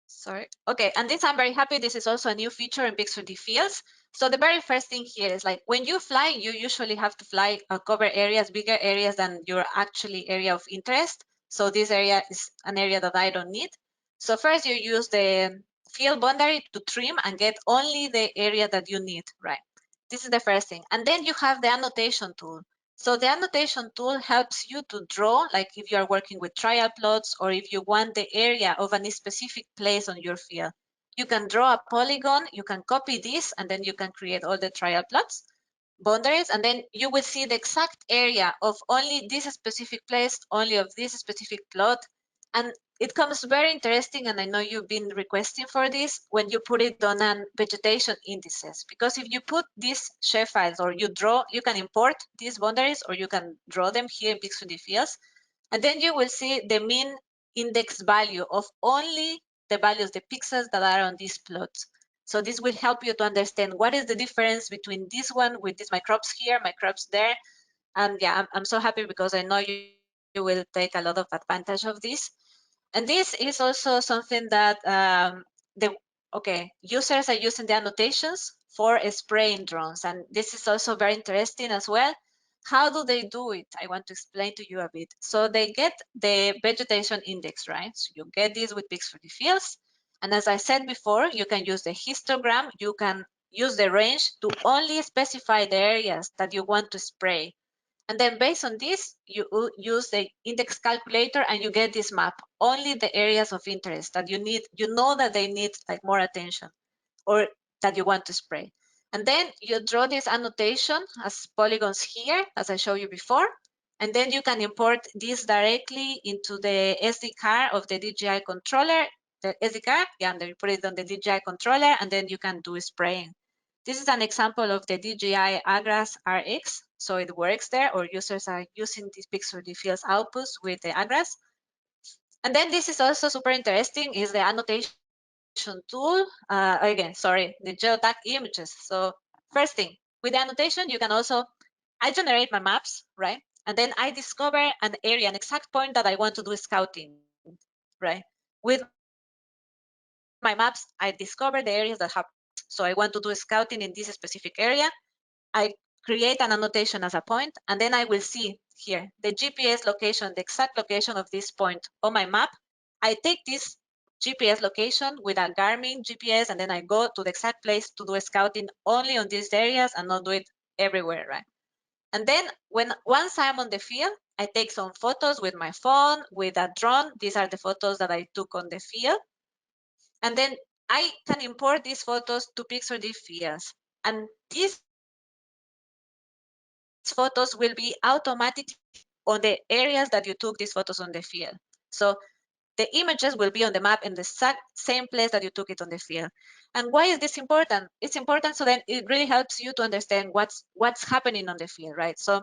Sorry. Okay, and this I'm very happy. This is also a new feature in Pix3D Fields. So the very first thing here is like when you fly, you usually have to fly cover areas, bigger areas than your actually area of interest. So this area is an area that I don't need. So first you use the field boundary to trim and get only the area that you need, right? This is the first thing. And then you have the annotation tool. So the annotation tool helps you to draw, like if you are working with trial plots or if you want the area of any specific place on your field. You can draw a polygon, you can copy this, and then you can create all the trial plots, boundaries, and then you will see the exact area of only this specific place, only of this specific plot. And it comes very interesting, and I know you've been requesting for this, when you put it on an vegetation indices, because if you put these shapefiles or you draw, you can import these boundaries or you can draw them here in Pix3D Fields, and then you will see the mean index value of only the values, the pixels that are on these plots. So this will help you to understand what is the difference between this one with this, my crops here, my crops there. And yeah, I'm so happy because I know you will take a lot of advantage of this. And this is also something that users are using the annotations for spraying drones. And this is also very interesting as well. How do they do it? I want to explain to you a bit. So they get the vegetation index, right? So you get this with Pix3D Fields. And as I said before, you can use the histogram. You can use the range to only specify the areas that you want to spray. And then based on this, you use the index calculator and you get this map, only the areas of interest that you need, you know that they need like more attention or that you want to spray. And then you draw this annotation as polygons here, as I showed you before. And then you can import this directly into the SD card of the DJI controller, the SD card, yeah, and then you put it on the DJI controller, and then you can do spraying. This is an example of the DJI Agras RX. So it works there, or users are using these Pix3D Fields outputs with the Agras. And then this is also super interesting, is the annotation tool. Again, sorry, the geotag images. So first thing, with the annotation, you can also, I generate my maps, right? And then I discover an area, an exact point that I want to do scouting, right? With my maps, I discover the areas that have, so I want to do scouting in this specific area. I create an annotation as a point, and then I will see here the GPS location, the exact location of this point on my map. I take this GPS location with a Garmin GPS, and then I go to the exact place to do scouting only on these areas and not do it everywhere, right? And then once I'm on the field, I take some photos with my phone, with a drone. These are the photos that I took on the field. And then I can import these photos to Pix3D Fields. And these photos will be automatically on the areas that you took these photos on the field. So the images will be on the map in the same place that you took it on the field. And why is this important? It's important so that it really helps you to understand what's happening on the field, right? So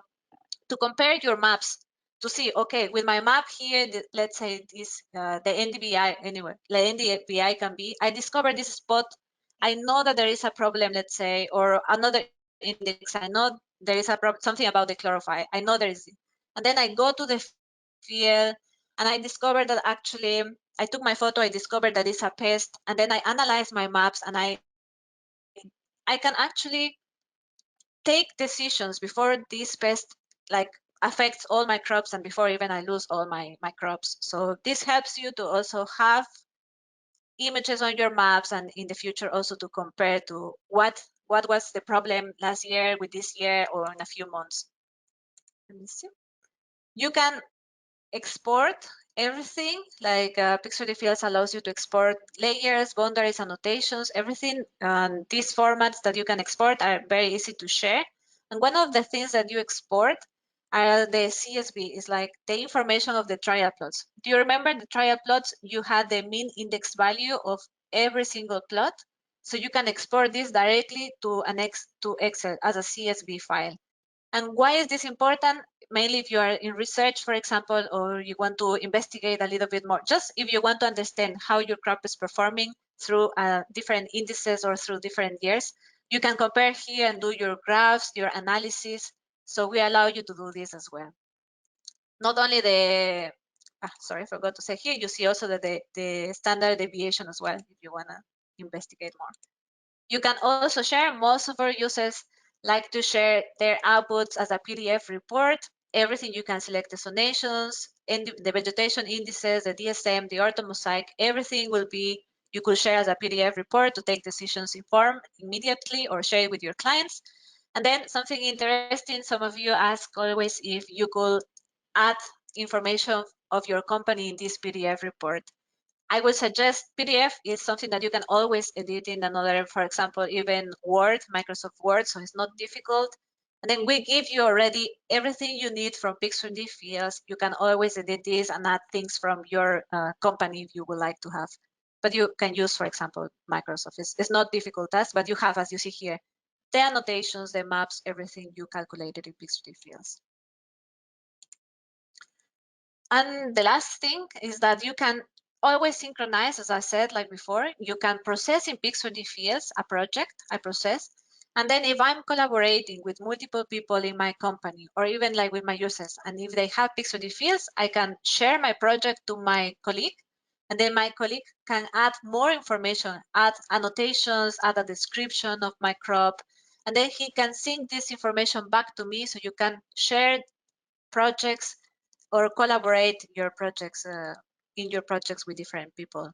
to compare your maps, to see, okay, with my map here, let's say this, the NDVI, anyway, the NDVI can be, I discovered this spot, I know that there is a problem, let's say, or another index, I know there is a something about the chlorophyll, I know there is, and then I go to the field, and I discovered that actually, I took my photo, I discovered that it's a pest, and then I analyze my maps, and I I can actually take decisions before this pest affects all my crops and before even I lose all my crops. So this helps you to also have images on your maps, and in the future also to compare to what was the problem last year with this year or in a few months. Let me see. You can export everything, like Pix3D Fields allows you to export layers, boundaries, annotations, everything. And these formats that you can export are very easy to share. And one of the things that you export are the CSV, is like the information of the trial plots. Do you remember the trial plots? You had the mean index value of every single plot. So you can export this directly to Excel as a CSV file. And why is this important? Mainly if you are in research, for example, or you want to investigate a little bit more, just if you want to understand how your crop is performing through different indices or through different years, you can compare here and do your graphs, your analysis. So we allow you to do this as well. Not only the, sorry, I forgot to say here, you see also the standard deviation as well, if you want to investigate more. You can also share. Most of our users like to share their outputs as a PDF report. Everything you can select the zonations, the vegetation indices, the DSM, the orthomosaic, everything will be, you could share as a PDF report to take decisions informed immediately or share it with your clients. And then something interesting, some of you ask always if you could add information of your company in this PDF report. I would suggest PDF is something that you can always edit in another, for example, even Word, Microsoft Word, so it's not difficult. And then we give you already everything you need from Pix3D Fields. You can always edit this and add things from your company if you would like to have. But you can use, for example, Microsoft. It's not difficult task, but you have, as you see here, the annotations, the maps, everything you calculated in Pix3D Fields. And the last thing is that you can always synchronize, as I said, like before, you can process in Pix3D Fields a project, I process. And then if I'm collaborating with multiple people in my company, or even like with my users, and if they have Pix3D Fields, I can share my project to my colleague. And then my colleague can add more information, add annotations, add a description of my crop. And then he can sync this information back to me, so you can share projects or collaborate your projects in your projects with different people.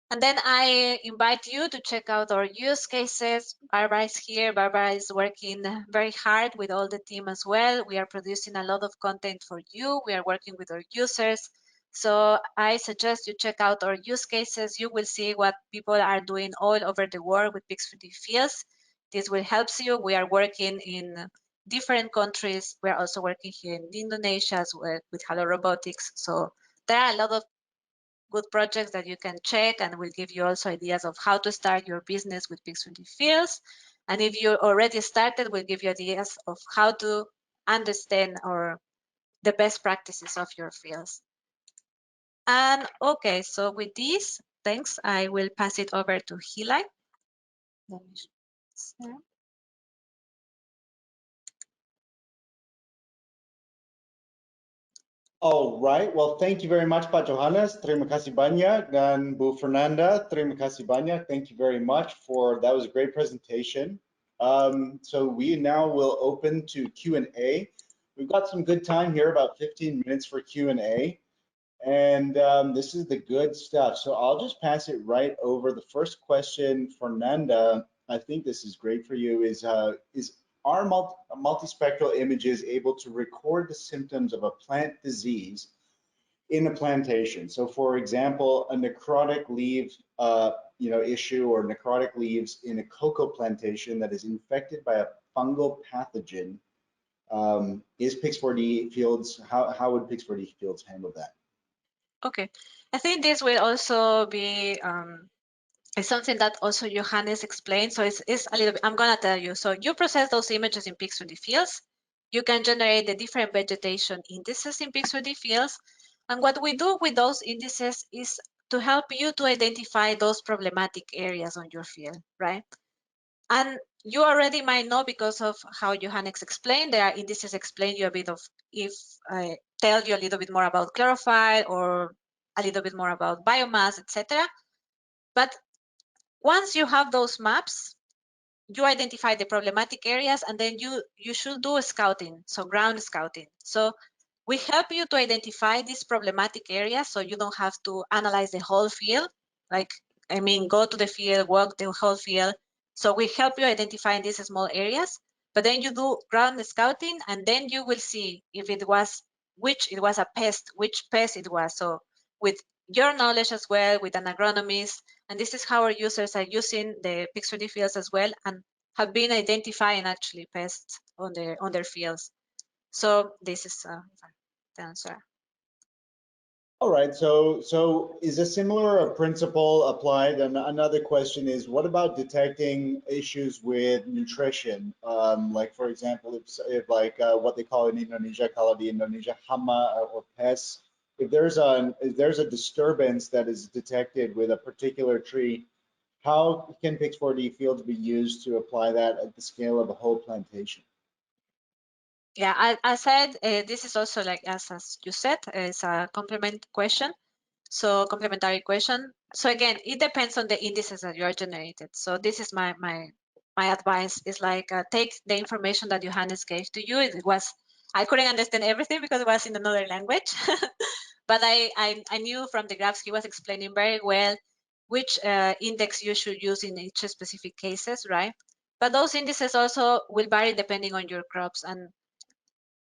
And then I invite you to check out our use cases. Barbara is here. Barbara is working very hard with all the team as well. We are producing a lot of content for you. We are working with our users. So I suggest you check out our use cases. You will see what people are doing all over the world with Pix3D Fields. This will help you. We are working in different countries. We're also working here in Indonesia as well with Hello Robotics. So there are a lot of good projects that you can check, and will give you also ideas of how to start your business with Pix3D Fields. And if you already started, we'll give you ideas of how to understand or the best practices of your fields. And okay, so with this, thanks. I will pass it over to Hilai. Let me share. All right. Well, thank you very much, Pak Johannes. Terima kasih banyak. Dan Bu Fernanda, terima kasih banyak. Thank you very much that was a great presentation. So we now will open to Q&A. We've got some good time here, about 15 minutes for Q&A. And this is the good stuff. So I'll just pass it right over. The first question, Fernanda, I think this is great for you, is are multispectral images able to record the symptoms of a plant disease in a plantation? So for example, a necrotic leaf issue, or necrotic leaves in a cocoa plantation that is infected by a fungal pathogen. Is Pix4D Fields, how would Pix4D Fields handle that? Okay, I think this will also be it's something that also Johannes explained. So it's a little bit, I'm gonna tell you. So you process those images in Pix3D Fields. You can generate the different vegetation indices in Pix3D Fields. And what we do with those indices is to help you to identify those problematic areas on your field, right? And you already might know, because of how Johannes explained, there are indices explain you a bit of, if I tell you a little bit more about chlorophyll or a little bit more about biomass, etc. But once you have those maps, you identify the problematic areas, and then you should do scouting, so ground scouting. So we help you to identify these problematic areas, so you don't have to analyze the whole field. Like, I mean, go to the field, walk the whole field. So we help you identify these small areas, but then you do ground scouting, and then you will see if it was, which it was a pest, which pest it was. So with your knowledge as well, with an agronomist, and this is how our users are using the PIX3D fields as well, and have been identifying actually pests on their fields. So this is the answer. All right, so is a similar principle applied? And another question is, what about detecting issues with nutrition? Like, for example, if like what they call in Indonesia, kalau di Indonesia hama or pests, if there's a disturbance that is detected with a particular tree, how can Pix4D fields be used to apply that at the scale of a whole plantation? Yeah, I said this is also like as you said, it's a complementary question. So again, it depends on the indices that you are generated. So this is my advice is like take the information that Johannes gave to you. I couldn't understand everything because it was in another language, but I knew from the graphs he was explaining very well which index you should use in each specific cases, right? But those indices also will vary depending on your crops. And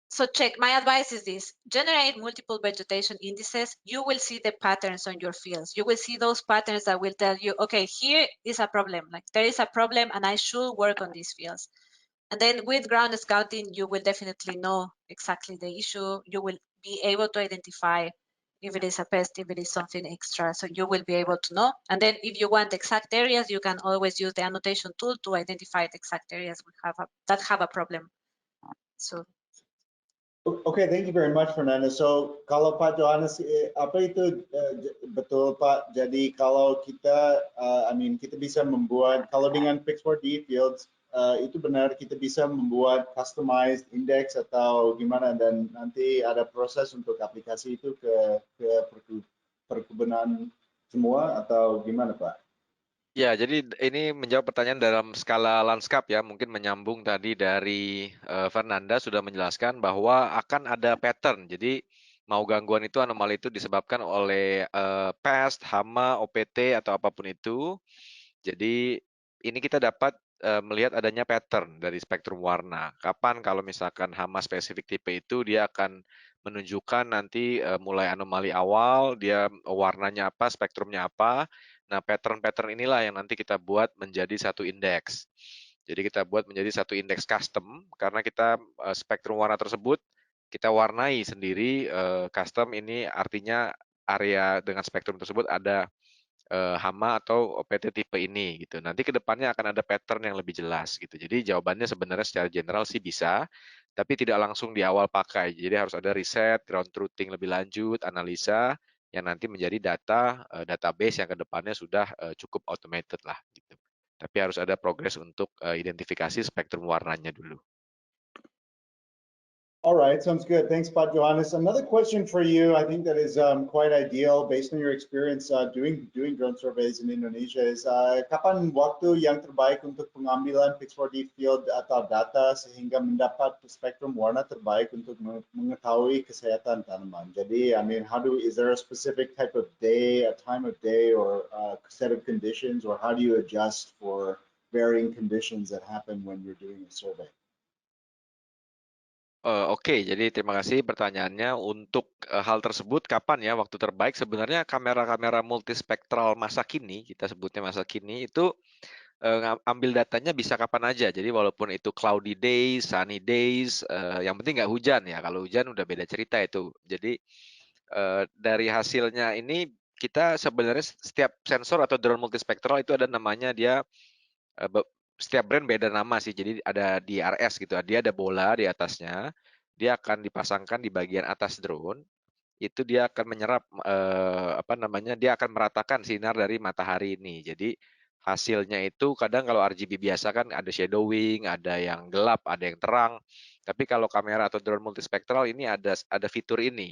so my advice is this: generate multiple vegetation indices. You will see the patterns on your fields. You will see those patterns that will tell you, okay, here is a problem, like there is a problem and I should work on these fields. And then with ground scouting, you will definitely know exactly the issue. You will be able to identify if it is a pest, if it is something extra. So you will be able to know. And then if you want exact areas, you can always use the annotation tool to identify the exact areas that have a problem. So Okay, thank you very much, Fernanda. So kalau Pak Johannes, apa itu betul Pak? Jadi kalau kita, kita bisa membuat, kalau dengan Pix4D Fields, itu benar kita bisa membuat customized index atau gimana, dan nanti ada proses untuk aplikasi itu ke perkebunan semua atau gimana Pak? Ya, jadi ini menjawab pertanyaan dalam skala lanskap ya, mungkin menyambung tadi dari Fernanda sudah menjelaskan bahwa akan ada pattern. Jadi mau gangguan itu, anomali itu disebabkan oleh pest, hama, OPT atau apapun itu. Jadi ini kita dapat melihat adanya pattern dari spektrum warna. Kapan kalau misalkan hama spesifik tipe itu dia akan menunjukkan nanti mulai anomali awal, dia warnanya apa, spektrumnya apa. Nah, pattern-pattern inilah yang nanti kita buat menjadi satu indeks. Jadi kita buat menjadi satu indeks custom karena kita spektrum warna tersebut kita warnai sendiri custom, ini artinya area dengan spektrum tersebut ada hama atau OPT tipe ini gitu. Nanti ke depannya akan ada pattern yang lebih jelas gitu. Jadi jawabannya sebenarnya secara general sih bisa, tapi tidak langsung di awal pakai. Jadi harus ada riset, ground truthing lebih lanjut, analisa yang nanti menjadi database yang ke depannya sudah cukup automated lah gitu. Tapi harus ada progres untuk identifikasi spektrum warnanya dulu. All right, sounds good. Thanks, Pat Johannes. Another question for you, I think that is quite ideal based on your experience doing drone surveys in Indonesia is kapan waktu yang terbaik untuk pengambilan Pix4D field atau data sehingga mendapat spektrum warna terbaik untuk mengetahui kesehatan tanaman. Jadi, is there a specific type of day, a time of day, or a set of conditions, or how do you adjust for varying conditions that happen when you're doing a survey? Oke, jadi terima kasih pertanyaannya. Untuk hal tersebut, kapan ya waktu terbaik? Sebenarnya kamera-kamera multispektral masa kini, kita sebutnya masa kini, itu ambil datanya bisa kapan aja. Jadi walaupun itu cloudy days, sunny days, yang penting nggak hujan ya. Kalau hujan udah beda cerita itu. Jadi dari hasilnya ini kita sebenarnya setiap sensor atau drone multispektral itu ada namanya dia, setiap brand beda nama sih. Jadi ada DRS gitu, dia ada bola di atasnya, dia akan dipasangkan di bagian atas drone, itu dia akan menyerap dia akan meratakan sinar dari matahari ini. Jadi hasilnya itu kadang kalau RGB biasa kan ada shadowing, ada yang gelap, ada yang terang. Tapi kalau kamera atau drone multispektral ini ada fitur ini.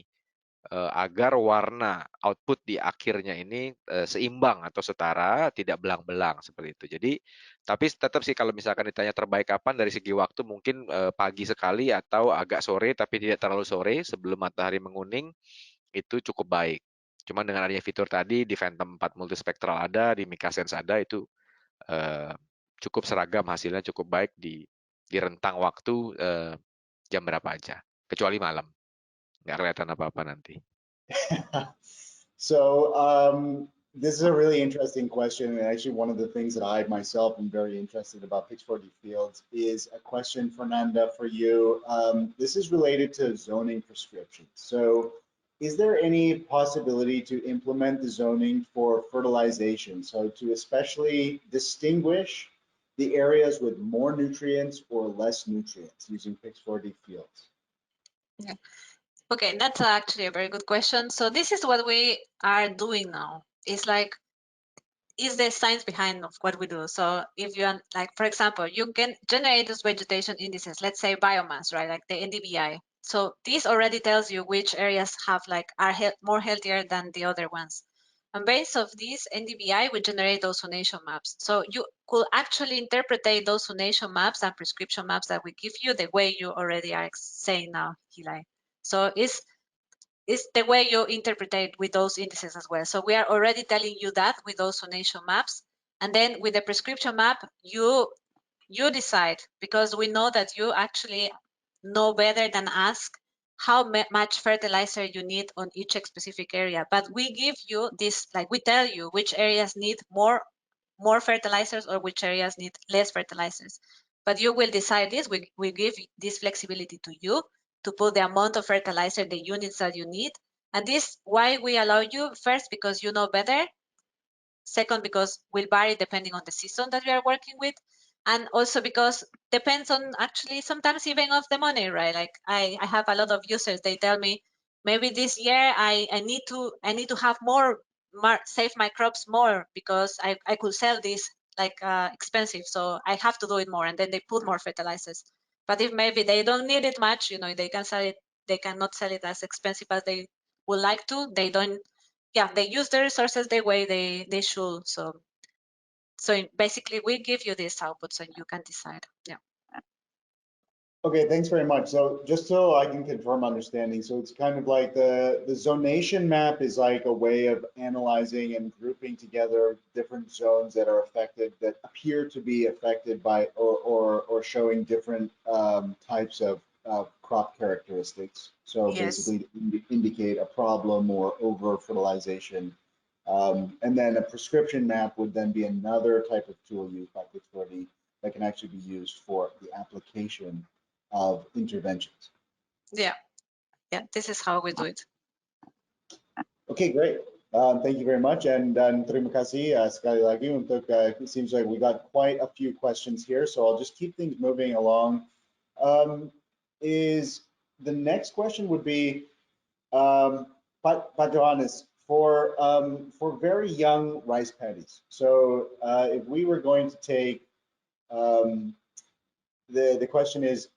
agar warna output di akhirnya ini seimbang atau setara, tidak belang-belang seperti itu. Jadi, tapi tetap sih kalau misalkan ditanya terbaik kapan dari segi waktu mungkin pagi sekali atau agak sore tapi tidak terlalu sore sebelum matahari menguning itu cukup baik. Cuman dengan adanya fitur tadi di Phantom 4 multispectral ada, di Mica Sense ada, itu cukup seragam hasilnya, cukup baik di rentang waktu jam berapa aja, kecuali malam. Nggak kelihatan apa-apa nanti. So this is a really interesting question, and actually one of the things that I myself am very interested about Pix4D fields is a question, Fernanda, for you. This is related to zoning prescriptions. So is there any possibility to implement the zoning for fertilization? So to especially distinguish the areas with more nutrients or less nutrients using Pix4D fields? Yeah. Okay, that's actually a very good question. So this is what we are doing now. It's like, is the science behind of what we do. So if you like, for example, you can generate those vegetation indices, let's say biomass, right? Like the NDVI. So this already tells you which areas have like are more healthier than the other ones. And based of this NDVI, we generate those zonation maps. So you could actually interpret those zonation maps and prescription maps that we give you the way you already are saying now, Hilai. So it's the way you interpret it with those indices as well. So we are already telling you that with those zonation maps. And then with the prescription map, you decide, because we know that you actually know better than us how much fertilizer you need on each specific area. But we give you this, like we tell you which areas need more fertilizers or which areas need less fertilizers. But you will decide this. We give this flexibility to you to put the amount of fertilizer, the units that you need. And this, why we allow you, first, because you know better. Second, because will vary depending on the season that we are working with. And also because depends on actually sometimes even of the money, right? Like I have a lot of users, they tell me, maybe this year I need to have more, save my crops more because I could sell this like expensive. So I have to do it more. And then they put more fertilizers. But if maybe they don't need it much, they can sell it, they cannot sell it as expensive as they would like to. They don't, yeah, they use the resources the way they should. So basically we give you this output so you can decide. Yeah. Okay, thanks very much. So just so I can confirm understanding, so it's kind of like the zonation map is like a way of analyzing and grouping together different zones that are affected, that appear to be affected by or showing different types of crop characteristics. So Yes. basically to indicate a problem or over fertilization. And then a prescription map would then be another type of tool used by Pix4D that can actually be used for the application of interventions. Yeah, this is how we do it. Okay, great. Thank you very much, and terima kasih sekali lagi untuk. It seems like we got quite a few questions here, so I'll just keep things moving along. Is the next question would be, Pak Johannes, for very young rice paddies. So if we were going to take the question is.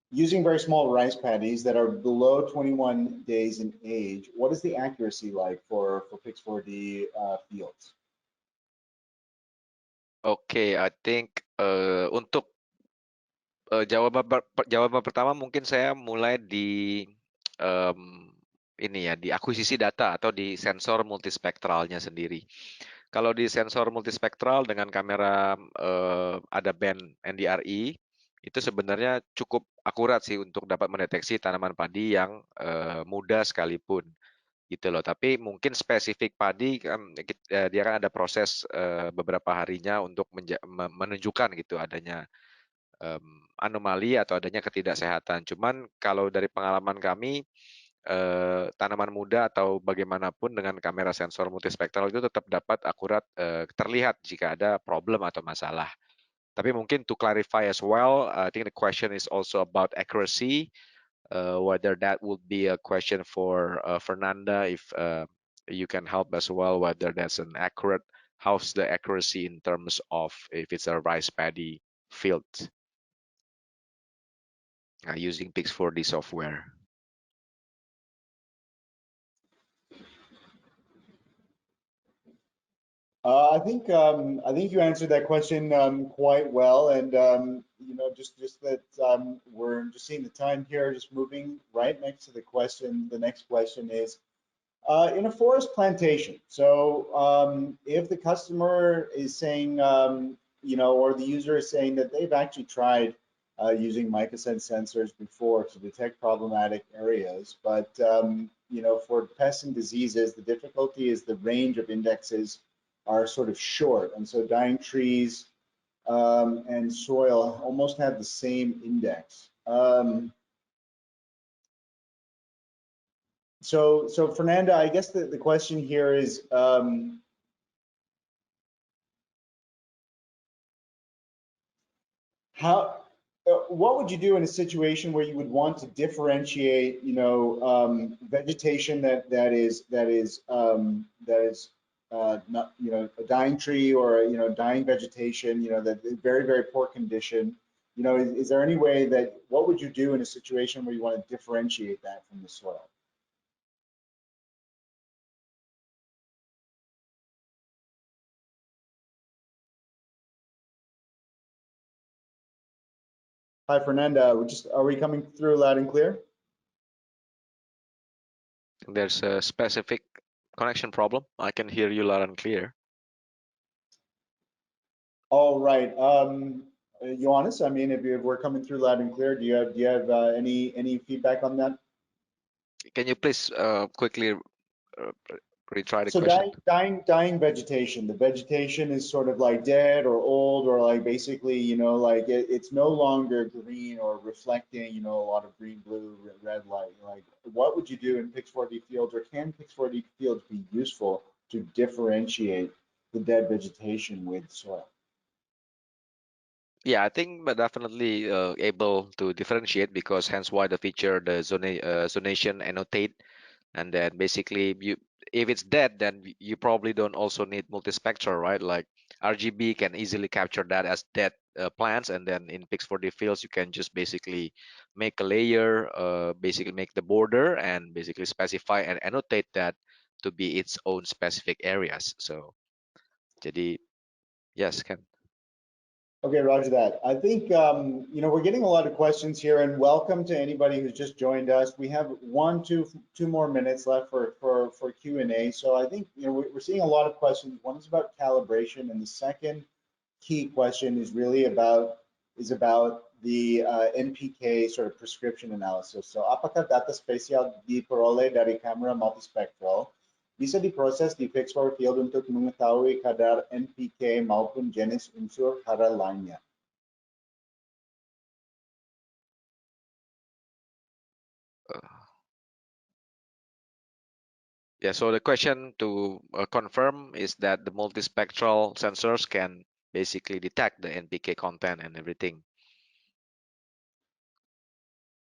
Using very small rice paddies that are below 21 days in age, what is the accuracy like for Pix4D fields? Okay, I think untuk jawaban pertama mungkin saya mulai di ini ya, di akuisisi data atau di sensor multispektralnya sendiri. Kalau di sensor multispektral dengan kamera ada band NDRI, itu sebenarnya cukup akurat sih untuk dapat mendeteksi tanaman padi yang muda sekalipun gitu loh. Tapi mungkin spesifik padi dia kan ada proses beberapa harinya untuk menunjukkan gitu adanya anomali atau adanya ketidaksehatan. Cuman kalau dari pengalaman kami, tanaman muda atau bagaimanapun dengan kamera sensor multispektral itu tetap dapat akurat terlihat jika ada problem atau masalah. Tapi mungkin to clarify as well, I think the question is also about accuracy, whether that would be a question for Fernanda, if you can help as well, whether that's an accurate, how's the accuracy in terms of if it's a rice paddy field using Pix4D software. I think you answered that question quite well, and just that we're just seeing the time here, just moving right next to the question. The next question is in a forest plantation. So if the customer is saying, or the user is saying that they've actually tried using MicaSense sensors before to detect problematic areas, but for pests and diseases, the difficulty is the range of indexes are sort of short, and so dying trees and soil almost have the same index. So Fernanda, I guess the question here is, what would you do in a situation where you would want to differentiate, vegetation that is not, a dying tree or dying vegetation, that is very, very poor condition. Is there any way that, what would you do in a situation where you want to differentiate that from the soil? Hi, Fernanda. Are we coming through loud and clear? There's a specific connection problem. I can hear you loud and clear. All right. Ioannis, I mean, if we're coming through loud and clear, do you have any feedback on that? Can you please quickly retry the So question? dying vegetation. The vegetation is sort of like dead or old, or like basically, like it's no longer green or reflecting, a lot of green, blue, red light. Like, what would you do in Pix4D fields, or can Pix4D fields be useful to differentiate the dead vegetation with soil? Yeah, I think but definitely able to differentiate, because hence why the feature the zonation annotate, and then basically if it's dead, then you probably don't also need multispectral, right? Like RGB can easily capture that as dead plants, and then in Pix4D fields you can just basically make a layer, basically make the border and basically specify and annotate that to be its own specific areas. So jadi yes, can. Okay, roger that. I think, we're getting a lot of questions here, and welcome to anybody who's just joined us. We have two more minutes left for Q&A. So I think, we're seeing a lot of questions. One is about calibration, and the second key question is really about the NPK sort of prescription analysis. So apakah data spesial diperoleh dari kamera multispectral bisa diproses di Pix4 Field untuk mengetahui kadar NPK maupun jenis unsur hara lainnya? Yeah, so the question to confirm is that the multispectral sensors can basically detect the NPK content and everything.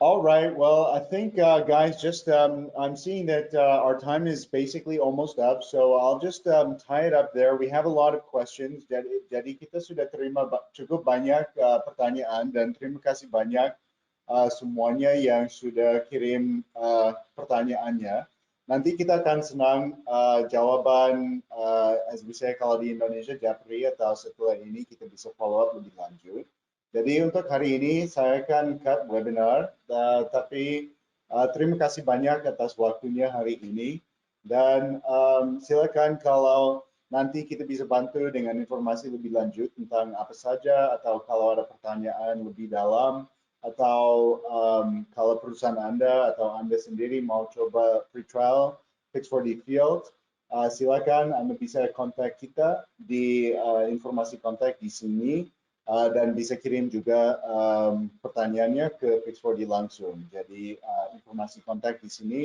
All right. Well, I think, guys, just I'm seeing that our time is basically almost up, so I'll just tie it up there. We have a lot of questions. Jadi kita sudah terima cukup banyak pertanyaan, dan terima kasih banyak semuanya yang sudah kirim pertanyaannya. Nanti kita akan senang jawaban, as we say kalau di Indonesia, japri, atau setelah ini kita bisa follow up lebih lanjut. Jadi untuk hari ini saya akan cut webinar, tapi terima kasih banyak atas waktunya hari ini, dan silakan kalau nanti kita bisa bantu dengan informasi lebih lanjut tentang apa saja, atau kalau ada pertanyaan lebih dalam, atau kalau perusahaan Anda atau Anda sendiri mau coba free trial Pix4D Field, silakan Anda bisa kontak kita di informasi kontak di sini. Dan bisa kirim juga pertanyaannya ke Pix4D langsung. Jadi informasi kontak di sini.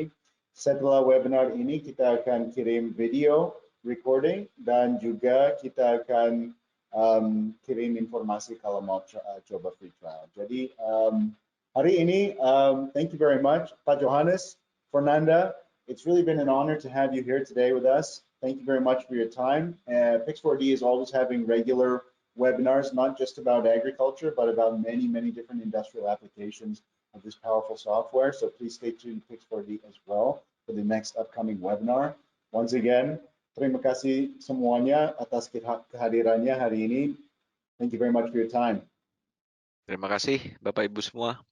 Setelah webinar ini kita akan kirim video recording, dan juga kita akan kirim informasi kalau mau coba free trial. Jadi hari ini, thank you very much, Pak Johannes, Fernanda. It's really been an honor to have you here today with us. Thank you very much for your time. Pix4D is always having regular webinars, not just about agriculture, but about many, many different industrial applications of this powerful software. So please stay tuned to Pix4D as well for the next upcoming webinar. Once again, terima kasih semuanya atas kehadirannya hari ini. Thank you very much for your time. Terima kasih Bapak Ibu semua.